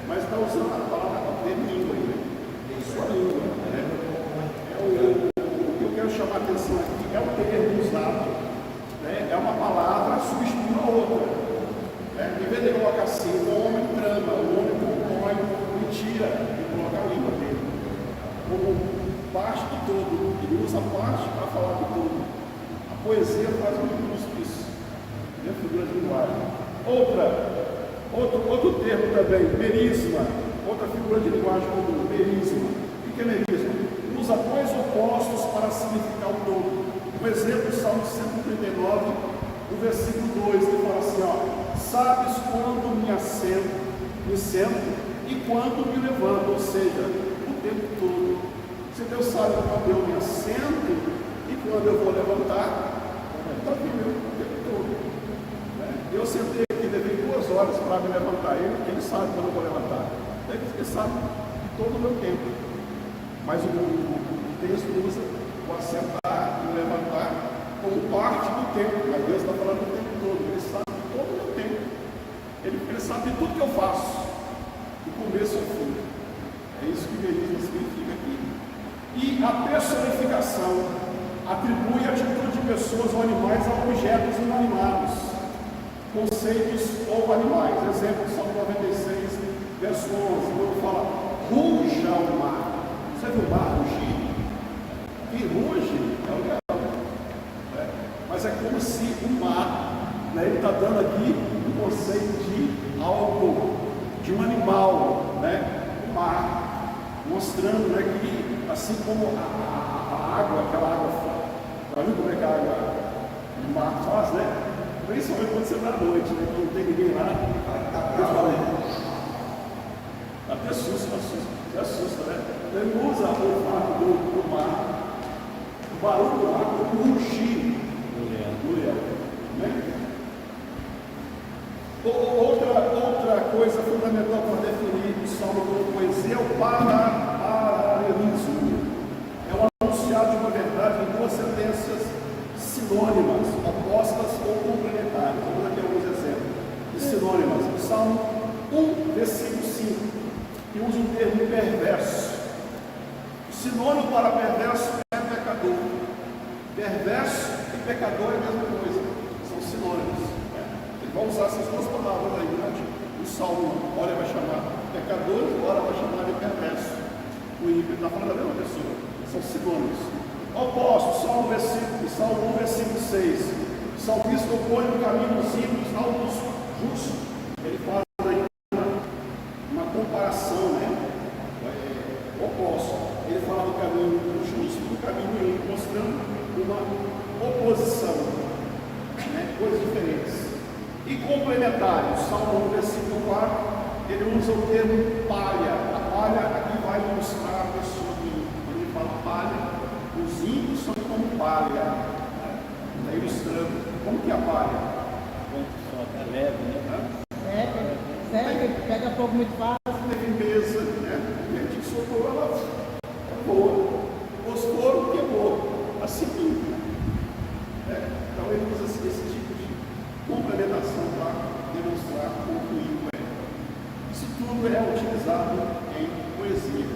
Mas está usando a palavra de língua aí, sua língua, né? O que eu quero chamar a atenção aqui é o termo usado, né? É uma palavra substituindo a outra, né? Em vez de colocar assim, o homem trama, o homem compõe, mentira, e colocar a língua dele como parte do todo. Ele usa parte para falar do todo. A poesia faz muito isso, é figura de linguagem. Outro termo também, merisma, outra figura de linguagem comum, merisma. O que é merisma? Usa dois opostos para significar o todo. Um exemplo, Salmo 139, no versículo 2, ele fala assim, ó, sabes quando me sento e quando me levanto, ou seja, o tempo todo. Se Deus sabe quando eu me assento e quando eu vou levantar, está vendo o tempo todo. Eu sentei aqui, levei 2 horas para me levantar. Ele sabe quando eu vou levantar. Ele sabe de todo o meu tempo. Mas o texto usa o assentar e o levantar como parte do tempo. Mas Deus está falando o tempo todo. Ele sabe de todo o meu tempo. Ele sabe de tudo que eu faço, do começo ao fim. É isso que merismo significa aqui. E a personificação atribui a atitude de pessoas ou animais a objetos inanimados, conceitos ou animais. Exemplo, Salmo 96, verso 11, quando fala, ruja o mar. Você viu o mar rugir? Quem ruge é o leão. Né? Mas é como se o mar, né, ele está dando aqui um conceito de algo, de um animal, né? O mar, mostrando, né, que assim como a água, aquela água, já viu como é que a água do mar faz, né? Principalmente quando você está à noite, né? Quando não tem ninguém lá, até assusta, né? Ele usa o fato do mar, o barulho do mar, como rugir do leão, né? Outra coisa fundamental para definir o salmo como poesia é o paralelismo. É o anunciado de uma verdade em 2 sentenças sinônimas, opostas ou complementares. Vamos aqui alguns exemplos de sinônimas. O Salmo 1, versículo 5, que usa o termo perverso. O sinônimo para perverso é pecador. Perverso e pecador é a mesma coisa, são sinônimos. Ele vai usar essas 2 palavras aí durante o Salmo. Ora vai chamar pecador, ora vai chamar de perverso. O ímpio está falando da mesma pessoa, são sinônimos. Oposto, Salmo 1, versículo 6. O salmista opõe o caminho dos ímpios ao dos justos. Ele faz aí uma comparação, né? Oposto. Ele fala do caminho do justo e do caminho do ímpio, mostrando uma oposição, né? Coisas diferentes. E complementário, Salmo 1, versículo 4, ele usa o termo palha. A palha aqui vai mostrar a pessoa que, quando ele fala palha, os ímpios são como palha, está ilustrando como que é a palha. É leve, né? Pega fogo muito fácil. Tem limpeza, né? A gente que soprou, ela voa. Fosforo queimou, assim tudo. Então ele usa esse tipo de complementação para demonstrar como o ímpio é. Isso tudo é utilizado em poesia.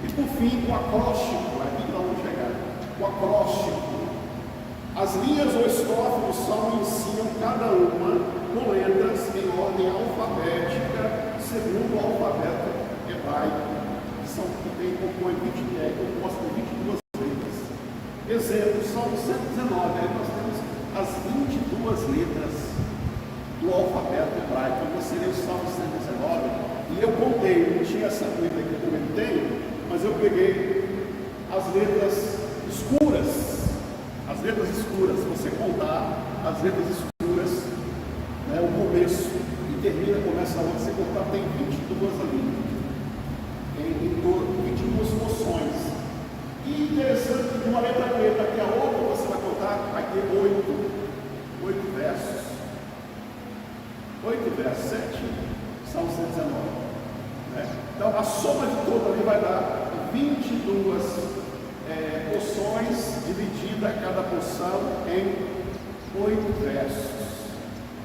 E por fim, o acróstico, aqui para onde chegar. O acróstico. As linhas ou estrofes do salmo ensinam cada uma com letras em ordem alfabética, segundo o alfabeto hebraico, que compõe 22 letras. Exemplo, Salmo 119, aí nós temos as 22 letras do alfabeto hebraico. Eu você lê o Salmo 119, e eu contei, não tinha essa letra aqui que eu também tenho, mas eu peguei as letras escuras. As letras escuras, se você contar as letras escuras, né, o começo e termina, começa onde você contar 8 versos, 7, Salmo 119. Né? Então a soma de tudo ali vai dar 22 porções, dividida cada porção em 8 versos.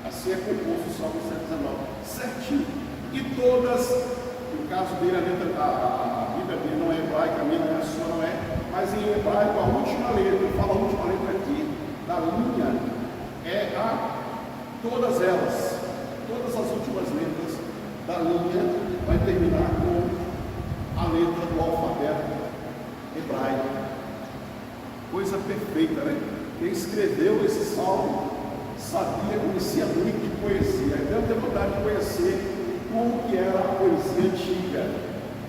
Assim é composto o Salmo 119, certinho. E todas, no caso dele, a Bíblia dele não é hebraica, a minha não é, a sua não é, mas em hebraico a última letra, eu falo a última letra aqui, da linha, é todas elas, todas as últimas letras da linha vai terminar com a letra do alfabeto hebraico. Coisa perfeita, né? Quem escreveu esse salmo sabia, conhecia muito de poesia. Eu tenho vontade de conhecer como que era a poesia antiga,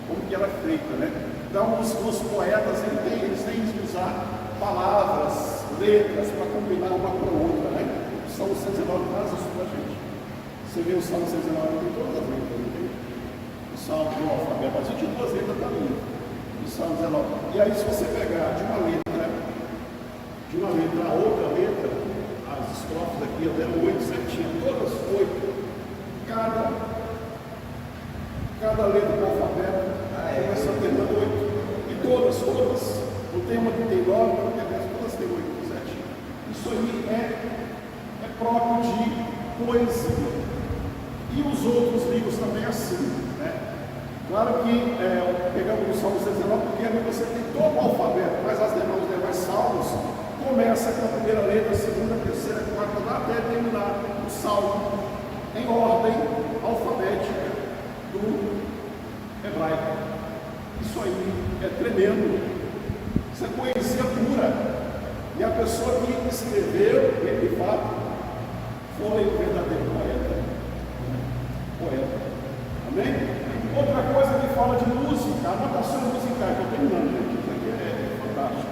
como que era feita, né? Então os poetas eles têm de usar palavras, letras para combinar uma com a outra, né? O Salmo 119 traz isso para a gente. Você vê o Salmo 119 tem todas as letras, não tem? O Salmo do alfabeto, as 22 letras da linha. O Salmo 19. E aí se você pegar de uma letra a outra letra, as estrofes aqui, eu deram 8 certinho, todas 8. Cada letra do alfabeto começa a ter 8. E todas. Não tem uma que tem 9, não tem 10, todas têm 8, certinho. Isso aí é próprio de poesia. E os outros livros também assim, né? Claro que pegamos o Salmo 119, porque ali você tem todo o alfabeto, mas os demais salmos começa com a primeira letra, a segunda, a terceira, a quarta, até terminar o salmo em ordem alfabética do hebraico. Isso aí é tremendo. Isso é poesia pura. E a pessoa que escreveu, ele de fato, foi o verdadeiro poeta. Amém? Outra coisa que fala de música, anotações musicais, que eu terminando, gente, isso aqui é fantástico.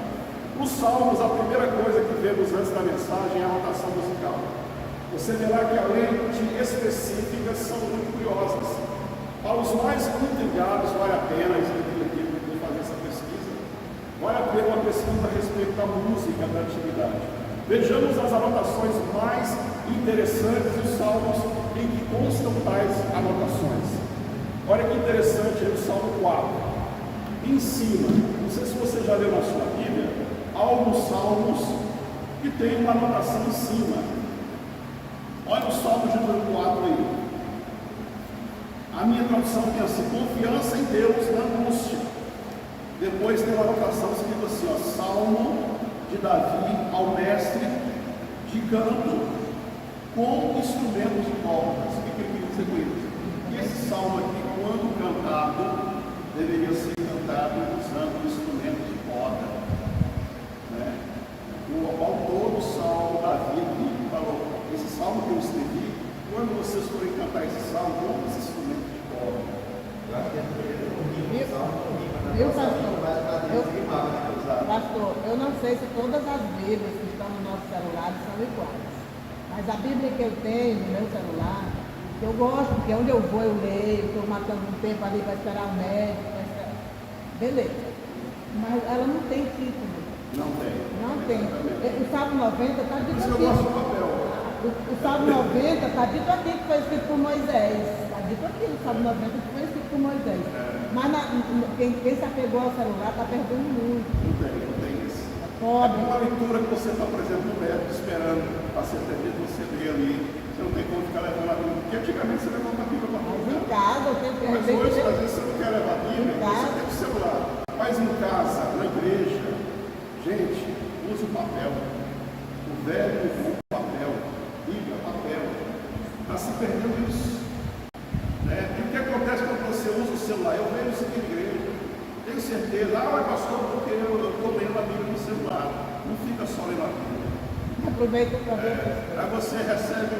Os salmos, a primeira coisa que vemos antes da mensagem é a anotação musical. Você verá que além de específicas, são muito curiosas. Para os mais intrigados, vale a pena, fazer essa pesquisa, vale a pena uma pesquisa a respeito da música da antiguidade. Vejamos as anotações mais interessantes dos salmos em que constam tais anotações. Olha que interessante aí o Salmo 4. Em cima, não sei se você já leu na sua Bíblia, há alguns salmos que tem uma anotação em cima. Olha o Salmo de número 4 aí. A minha tradução tem assim: confiança em Deus na angústia. Depois tem uma anotação escrita assim, ó, Salmo de Davi ao mestre de canto com instrumentos de cordas. O que ele queria dizer com isso? Esse salmo aqui, quando cantado, deveria ser cantado usando instrumentos de corda, né? O autor do salmo, Davi, falou: esse salmo que eu escrevi, quando vocês forem cantar esse salmo, não esse instrumento de corda. Eu acho que é o salmo, Pastor, eu não sei se todas as Bíblias que estão no nosso celular são iguais, mas a Bíblia que eu tenho no meu celular, que eu gosto, porque onde eu vou eu leio, estou matando um tempo ali para esperar o médico, beleza, mas ela não tem título. Não tem. Não tem. O Salmo 90 está dito Isso eu aqui. gosto do papel. O Salmo 90 está dito aqui que foi escrito por Moisés. Está dito aqui no Salmo 90 que foi escrito por Moisés. Mas quem se apegou ao celular está perdendo muito. Não tem isso. Pobre. É uma leitura que você está, por exemplo, no médico, esperando para ser atendido, você lê ali. Você não tem como ficar levando a Bíblia. Porque antigamente você levava a Bíblia para Mas tudo. em casa eu tenho que Mas hoje, às vezes, você não quer levar a Bíblia, você tem o celular. Mas em casa, na igreja, gente, use o papel. O velho usa o papel. Bíblia, papel. Está se perdendo isso. Né? E o que acontece quando você usa o celular? Eu vejo isso aqui na igreja. Tenho certeza. Mas pastor, porque eu estou lendo a Bíblia no celular. Não fica só lendo a Bíblia. aproveita para ver. Aí você recebe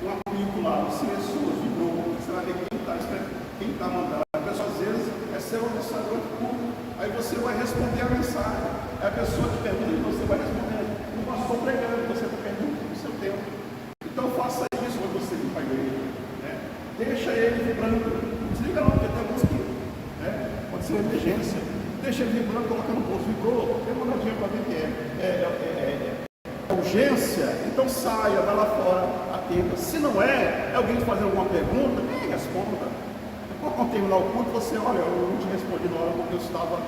um apito lá, silencioso, de novo. Você vai ver quem está mandando. A pessoa às vezes recebe uma mensagem muito curta. Aí você vai responder a mensagem. Aí a pessoa te pergunta e você vai responder. Não passou pregando, você está perdendo o seu tempo. Então faça isso quando você vir para a igreja. Né? Deixa ele vibrando. Não desliga não, porque tem alguns que pode ser uma emergência. Deixa ele vibrando, colocando no bolso. Vibrou, tem uma olhadinha para ver que é urgência, então saia, vai lá fora, tempo. Se não é alguém te fazer alguma pergunta, nem responda. Depois, quando terminar o culto, você, olha, eu não te respondi na hora porque eu estava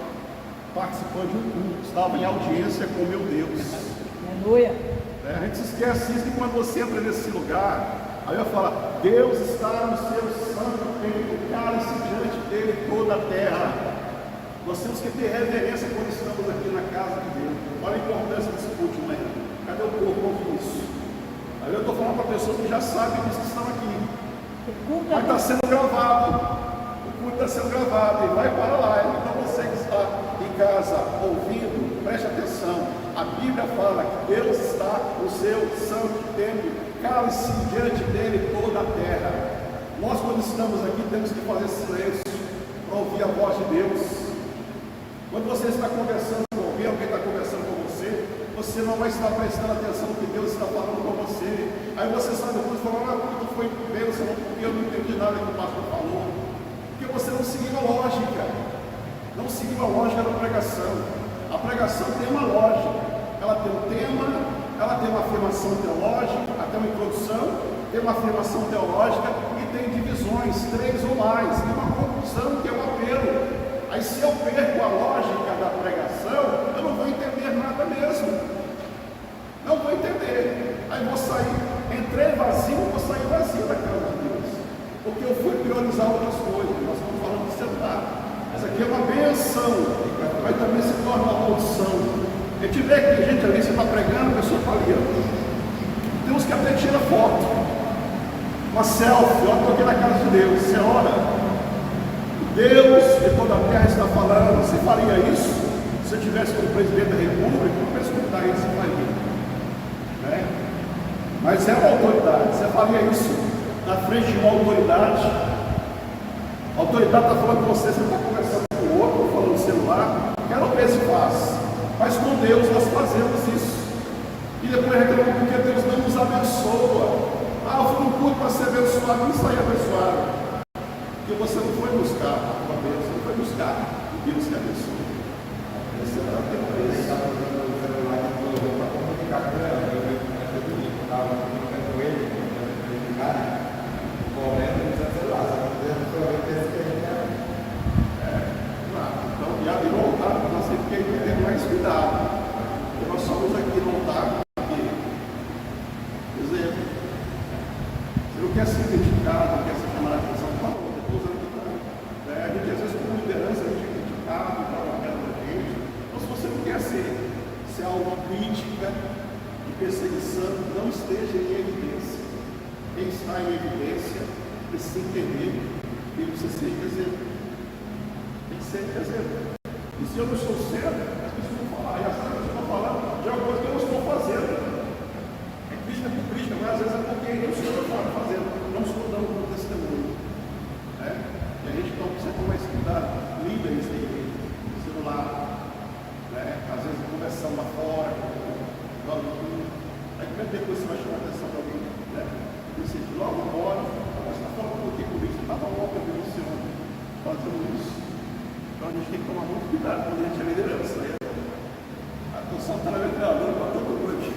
participando de um culto, estava em audiência com meu Deus. Aleluia. A gente se esquece isso, que quando você entra nesse lugar, aí eu falo, Deus está no seu santo templo, cala-se diante dele toda a terra. Nós temos que ter reverência quando estamos aqui na casa de Deus. Olha a importância desse culto, né? Cadê o povo ouvindo isso? Aí eu estou falando para pessoas que já sabem disso, que estão aqui. Mas está sendo gravado. O culto está sendo gravado e vai para lá. Então você que está em casa ouvindo, preste atenção. A Bíblia fala que Deus está no seu santo templo. Cale-se diante dele toda a terra. Nós, quando estamos aqui, temos que fazer silêncio para ouvir a voz de Deus. Quando você está conversando com alguém, alguém está conversando com você, você não vai estar prestando atenção no que Deus está falando com você. Aí você sai do culto e fala, quando foi bênção, eu não entendi nada que o pastor falou. Porque você não seguiu a lógica. Não seguiu a lógica da pregação. A pregação tem uma lógica. Ela tem um tema, ela tem uma afirmação teológica, até uma introdução, tem uma afirmação teológica e tem divisões, 3 ou mais, e uma conclusão que é o apelo. Aí se eu perco a lógica da pregação, eu não vou entender nada mesmo. Não vou entender. Aí vou sair, entrei vazio, vou sair vazio da casa de Deus. Porque eu fui priorizar outras coisas. Nós estamos falando de sentar. Mas aqui é uma benção, mas também se torna uma maldição. A gente vê que gente ali, você está pregando, a pessoa está ali. Tem uns que até tira foto. Uma selfie, eu estou aqui na casa de Deus. Você ora. Deus de toda a terra está falando. Você faria isso? Se eu tivesse como presidente da República, não para escutar isso, você faria. Né? Mas é uma autoridade. Você faria isso na frente de uma autoridade? A autoridade está falando com você, você está conversando com o outro, falando no celular. Quero ver se faz. Mas com Deus nós fazemos isso. E depois reclamamos porque Deus não nos abençoa. Ah, eu fui no culto para ser abençoado, não saí abençoado. Porque você não foi buscar uma bênção, você não foi buscar o Deus que abençoa. Você está tendo isso. Estava usando o celular que eu para comunicar com ela. Eu estava comunicando com ele, correndo no celular. Então já virou altar, mas nós temos que ter mais cuidado. Porque nós somos aqui no altar, porque, por exemplo, você não quer ser criticado, não quer ser chamado a atenção, fala. A gente às vezes como liderança a gente é criticado, trabalhando a gente. Então se você não quer ser alvo crítica, de perseguição, não esteja em evidência. Quem está em evidência precisa entender que você tem que exemplo. Tem que ser exemplo. E se eu não estou sendo, as pessoas vão falar, e as pessoas estão falando de alguma coisa que eu não estou fazendo. É crítica por crítica, mas às vezes é porque eu estou fazendo, não estou dando um testemunho. E a gente então precisa ter mais cuidado, líderes de celular, às vezes conversando lá fora, aí depois você vai chamar a atenção de alguém, você logo embora, você está falando um pouquinho comigo, você estava logo denunciando, fazendo isso. Então a gente tem que tomar muito cuidado quando a gente é liderança. A atenção está na metralhadora para todo mundo aqui.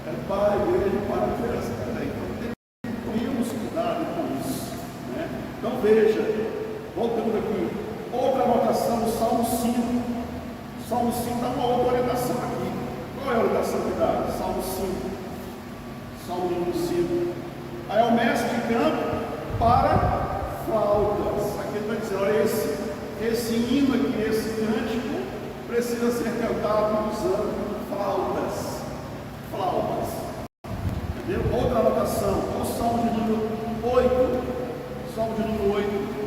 É para a igreja, para a liderança também. Então temos cuidado com isso. Então veja, voltando aqui, outra anotação, o Salmo 5. O Salmo 5 dá uma outra orientação aqui. Qual é a orientação que dá? Salmo 5. Salmo número 5. Aí é o mestre de campo para flautas. Aqui ele vai dizer, olha, esse hino aqui, esse cântico, precisa ser cantado usando flautas. Flautas. Entendeu? Outra anotação, o Salmo de número 8. Salmo de número 8.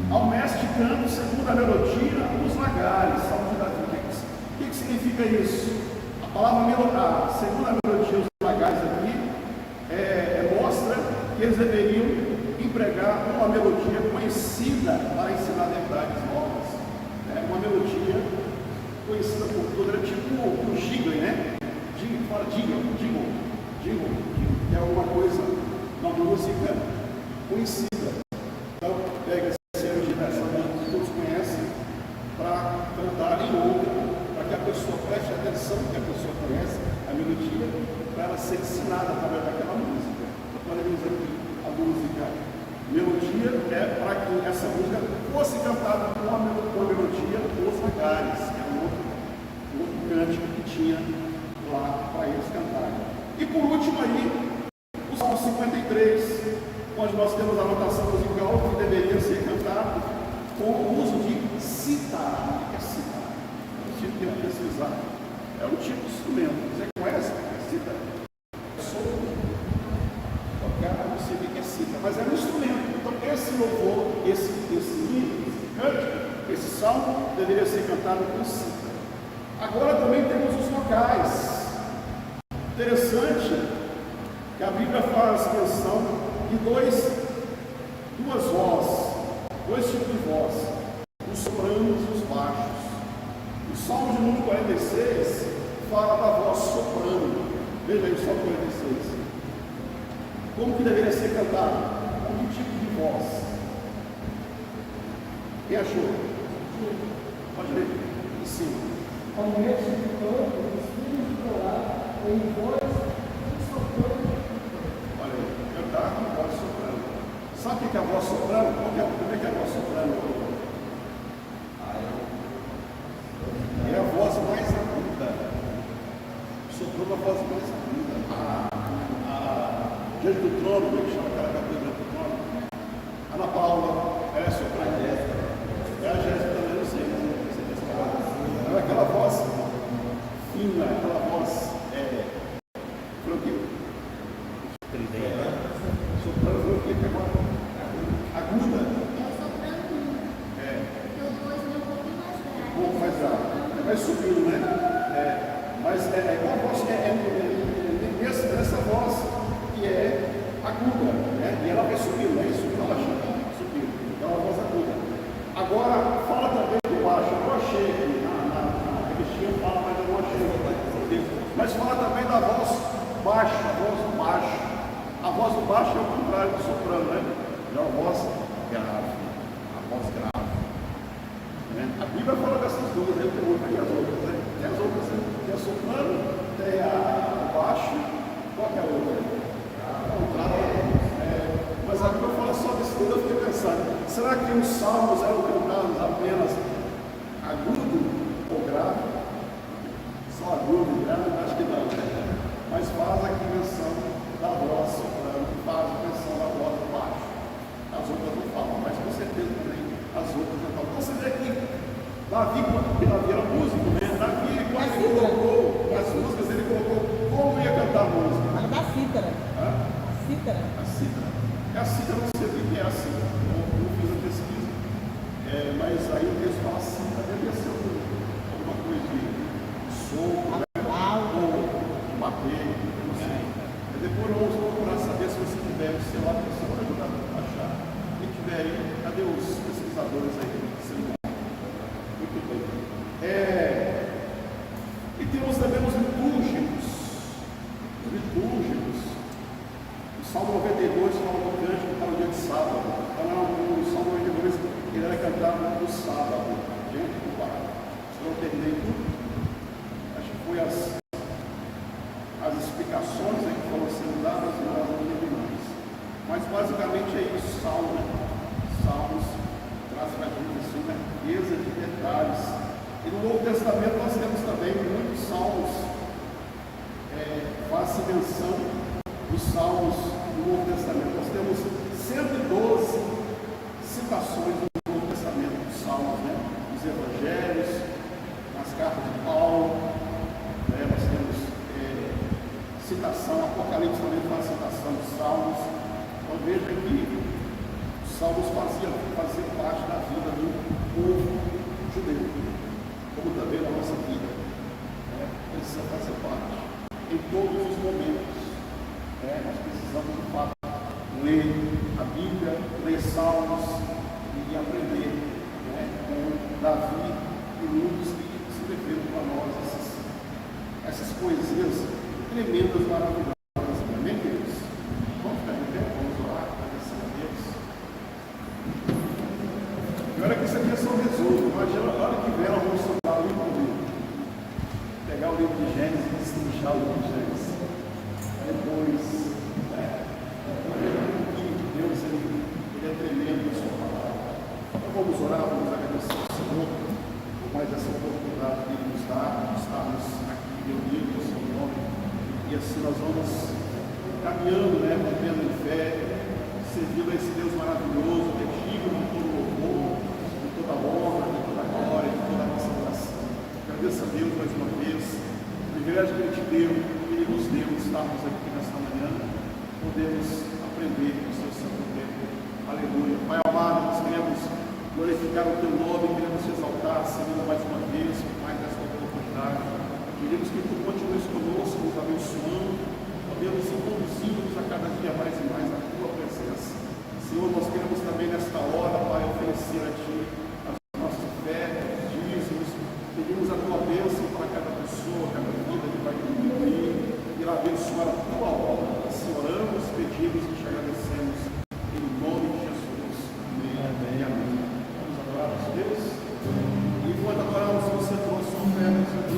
Ao mestre de canto, segundo a melodia, os lagares. Salmo de Davi. O que significa isso? A palavra melodia, segundo a melodia, os lagares aqui, mostra que eles deveriam empregar uma melodia conhecida para ensinar verdades novas. Uma melodia conhecida por todos, era tipo o jingle, né? Jingle, que é alguma coisa, uma música conhecida. Então, pega essa melodia que todos conhecem para cantar em outra, para que a pessoa preste atenção, que a pessoa conhece a melodia. ser ensinada através daquela música. Olha aqui, a música melodia é para que essa música fosse cantada com a melodia dos vagares, que é um outro cântico que tinha lá para eles cantarem. E por último aí, o Salmo 53, onde nós temos a notação musical que deveria ser cantado com o uso de citar. O que é citar? Eu tive que pesquisar. É um tipo de instrumento. Você conhece o que é citar? É solto. Tocar, não sei o que é citar, mas é um instrumento. Então esse louvor, esse cântico, esse salmo deveria ser cantado com citar. Agora também temos os vocais. Interessante que a Bíblia faz menção de duas vozes, dois tipos de voz, os sopranos e os baixos. O Salmo de número 46 fala da voz soprano. Veja aí o Salmo 46. Como que deveria ser cantado? Com que tipo de voz? Quem achou? Pode ler. Em cima. Ao meio de canto, os filhos de Corá, em voz de soprano. Olha aí, cantar com voz soprano. Sabe o que é a voz soprano? Como é que é a voz soprano? É a voz mais aguda. Soprano é a voz mais aguda. Diante do trono, como é que chama aquela cabelo diante do trono? Ana Paula, ela é soprano. É a Jéssica também, não sei. Não é aquela voz fina, aquela voz. Soprano foi o que agora? Aguda. Um pouco mais grave. Vai subindo, né? Mas é igual a voz nessa voz que é aguda, né? E ela vai subindo, não é isso? Subindo. Então é uma voz aguda. Agora, fala também do baixo. Eu não achei aqui na revistinha, fala, mas eu não achei. Mas fala também da voz baixa, a voz do baixo. A voz do baixo é o contrário do soprano, né? É a voz grave. A voz grave. Né? A Bíblia fala dessas duas, né? Tem outra e as outras, né? Tem as outras, né? Tem a soprano, tem a baixo, qual que é a outra? Mas a Bíblia fala só disso tudo, eu fiquei pensando, será que os salmos eram cantados apenas agudo ou grave? Só agudo e grave? Acho que não. Mas faz aqui menção da voz soprano, faz menção da voz baixo. As outras não falam, mas com certeza também as outras não falam. Então você vê que Davi era músico, né? Davi, quando ele colocou as músicas, ele colocou como ia cantar a música. Fala da cítara. Hã? Cítara. A cítara. A cítara, não sei o que é a cítara. Eu fiz a pesquisa. Mas aí o texto fala cítara, deve ser alguma coisa de sopro, né? Ou de bater, não sei. Mas depois nós vamos procurar saber se você tiver o celular, que você vai ajudar a achar. Quem tiver aí, cadê os pesquisadores aí? Muito bem. E temos também os litúrgicos. Os litúrgicos. O Salmo 92 fala do cântico para o dia de sábado. Então, o Salmo 92 ele era cantado no sábado, diante do bar. Se eu terminei tudo, acho que foi as explicações aí que foram sendo dadas e nós não terminamos. Mas basicamente é isso, Salmo, né? Salmos traz para a gente assim, uma riqueza de detalhes. E no Novo Testamento nós temos também muitos salmos, faz-se menção dos salmos do Novo Testamento. Nós temos 112 citações do Novo Testamento dos salmos, né? Dos evangelhos, nas cartas de Paulo, né? Nós temos citação, Apocalipse também faz citação dos salmos. Então veja que os salmos faziam parte da vida do povo judeu, como também da nossa vida. Precisa fazer parte em todos os momentos. Nós precisamos, de fato, ler a Bíblia, ler salmos e aprender com Davi e muitos que escreveram para nós essas poesias tremendas, maravilhosas. Amém, queridos? Vamos ficar de pé, vamos orar, agradecer a Deus. Agora que isso aqui é só um resumo, imagina a hora que vier, nós vamos soltar o livro do livro. Pegar o livro de Gênesis e destrinchar o livro de Gênesis. Aí nós vamos caminhando, né, mantendo em fé, servindo a esse Deus maravilhoso, que é digno de todo louvor, de toda honra, de toda glória, de toda a nossa oração. Agradeço a Deus mais uma vez, o privilégio que Ele te deu, que Ele nos deu, estarmos aqui nesta manhã, podemos aprender com o seu santo tempo. Aleluia. Pai amado, nós queremos glorificar o teu nome, queremos te exaltar, Senhor, mais uma vez, por mais esta oportunidade. Pedimos que tu continues conosco, nos abençoando, Deus, e conduzindo-nos a cada dia mais e mais na tua presença. Senhor, nós queremos também nesta hora, Pai, oferecer a ti a nossa fé, os dízimos. Pedimos a tua bênção para cada pessoa, cada vida que vai contribuir e abençoar a tua obra. Assim oramos, pedimos e te agradecemos. Em nome de Jesus. Amém. Amém. Amém. Vamos adorar a Deus. E enquanto adoramos, se você trouxe uma oferta,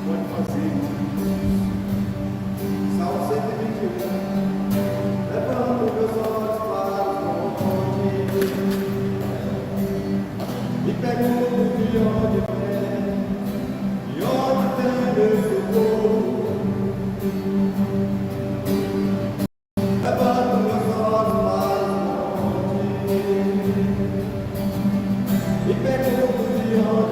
pode fazer em nome de Jesus. Salmo 121. Levanto meus olhos para o monte e pergunto de onde vem meu socorro. Levanto meus olhos para o monte e pergunto de onde vem meu socorro.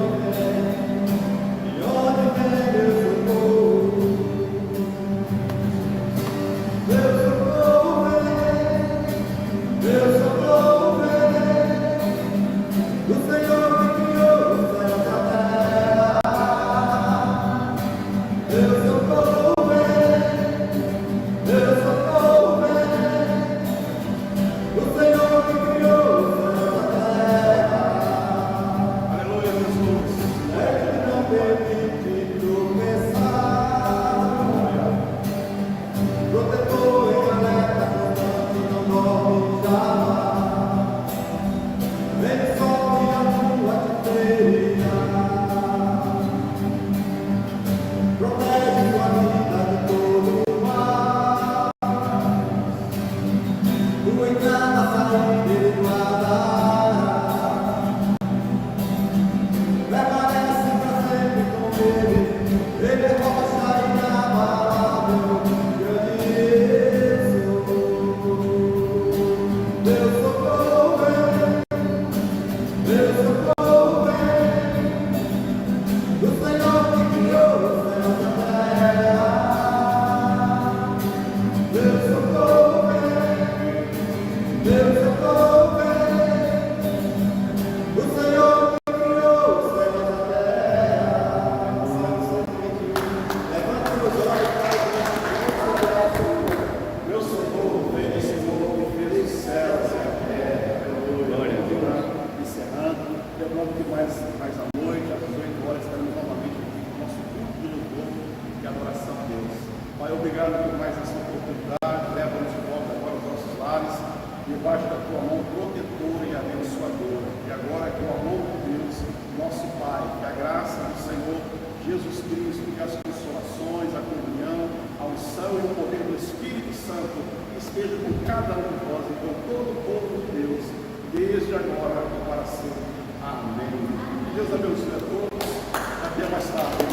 Esteja com cada um de nós e com todo o povo de Deus, desde agora e para sempre. Amém. Deus abençoe a todos. Até mais tarde.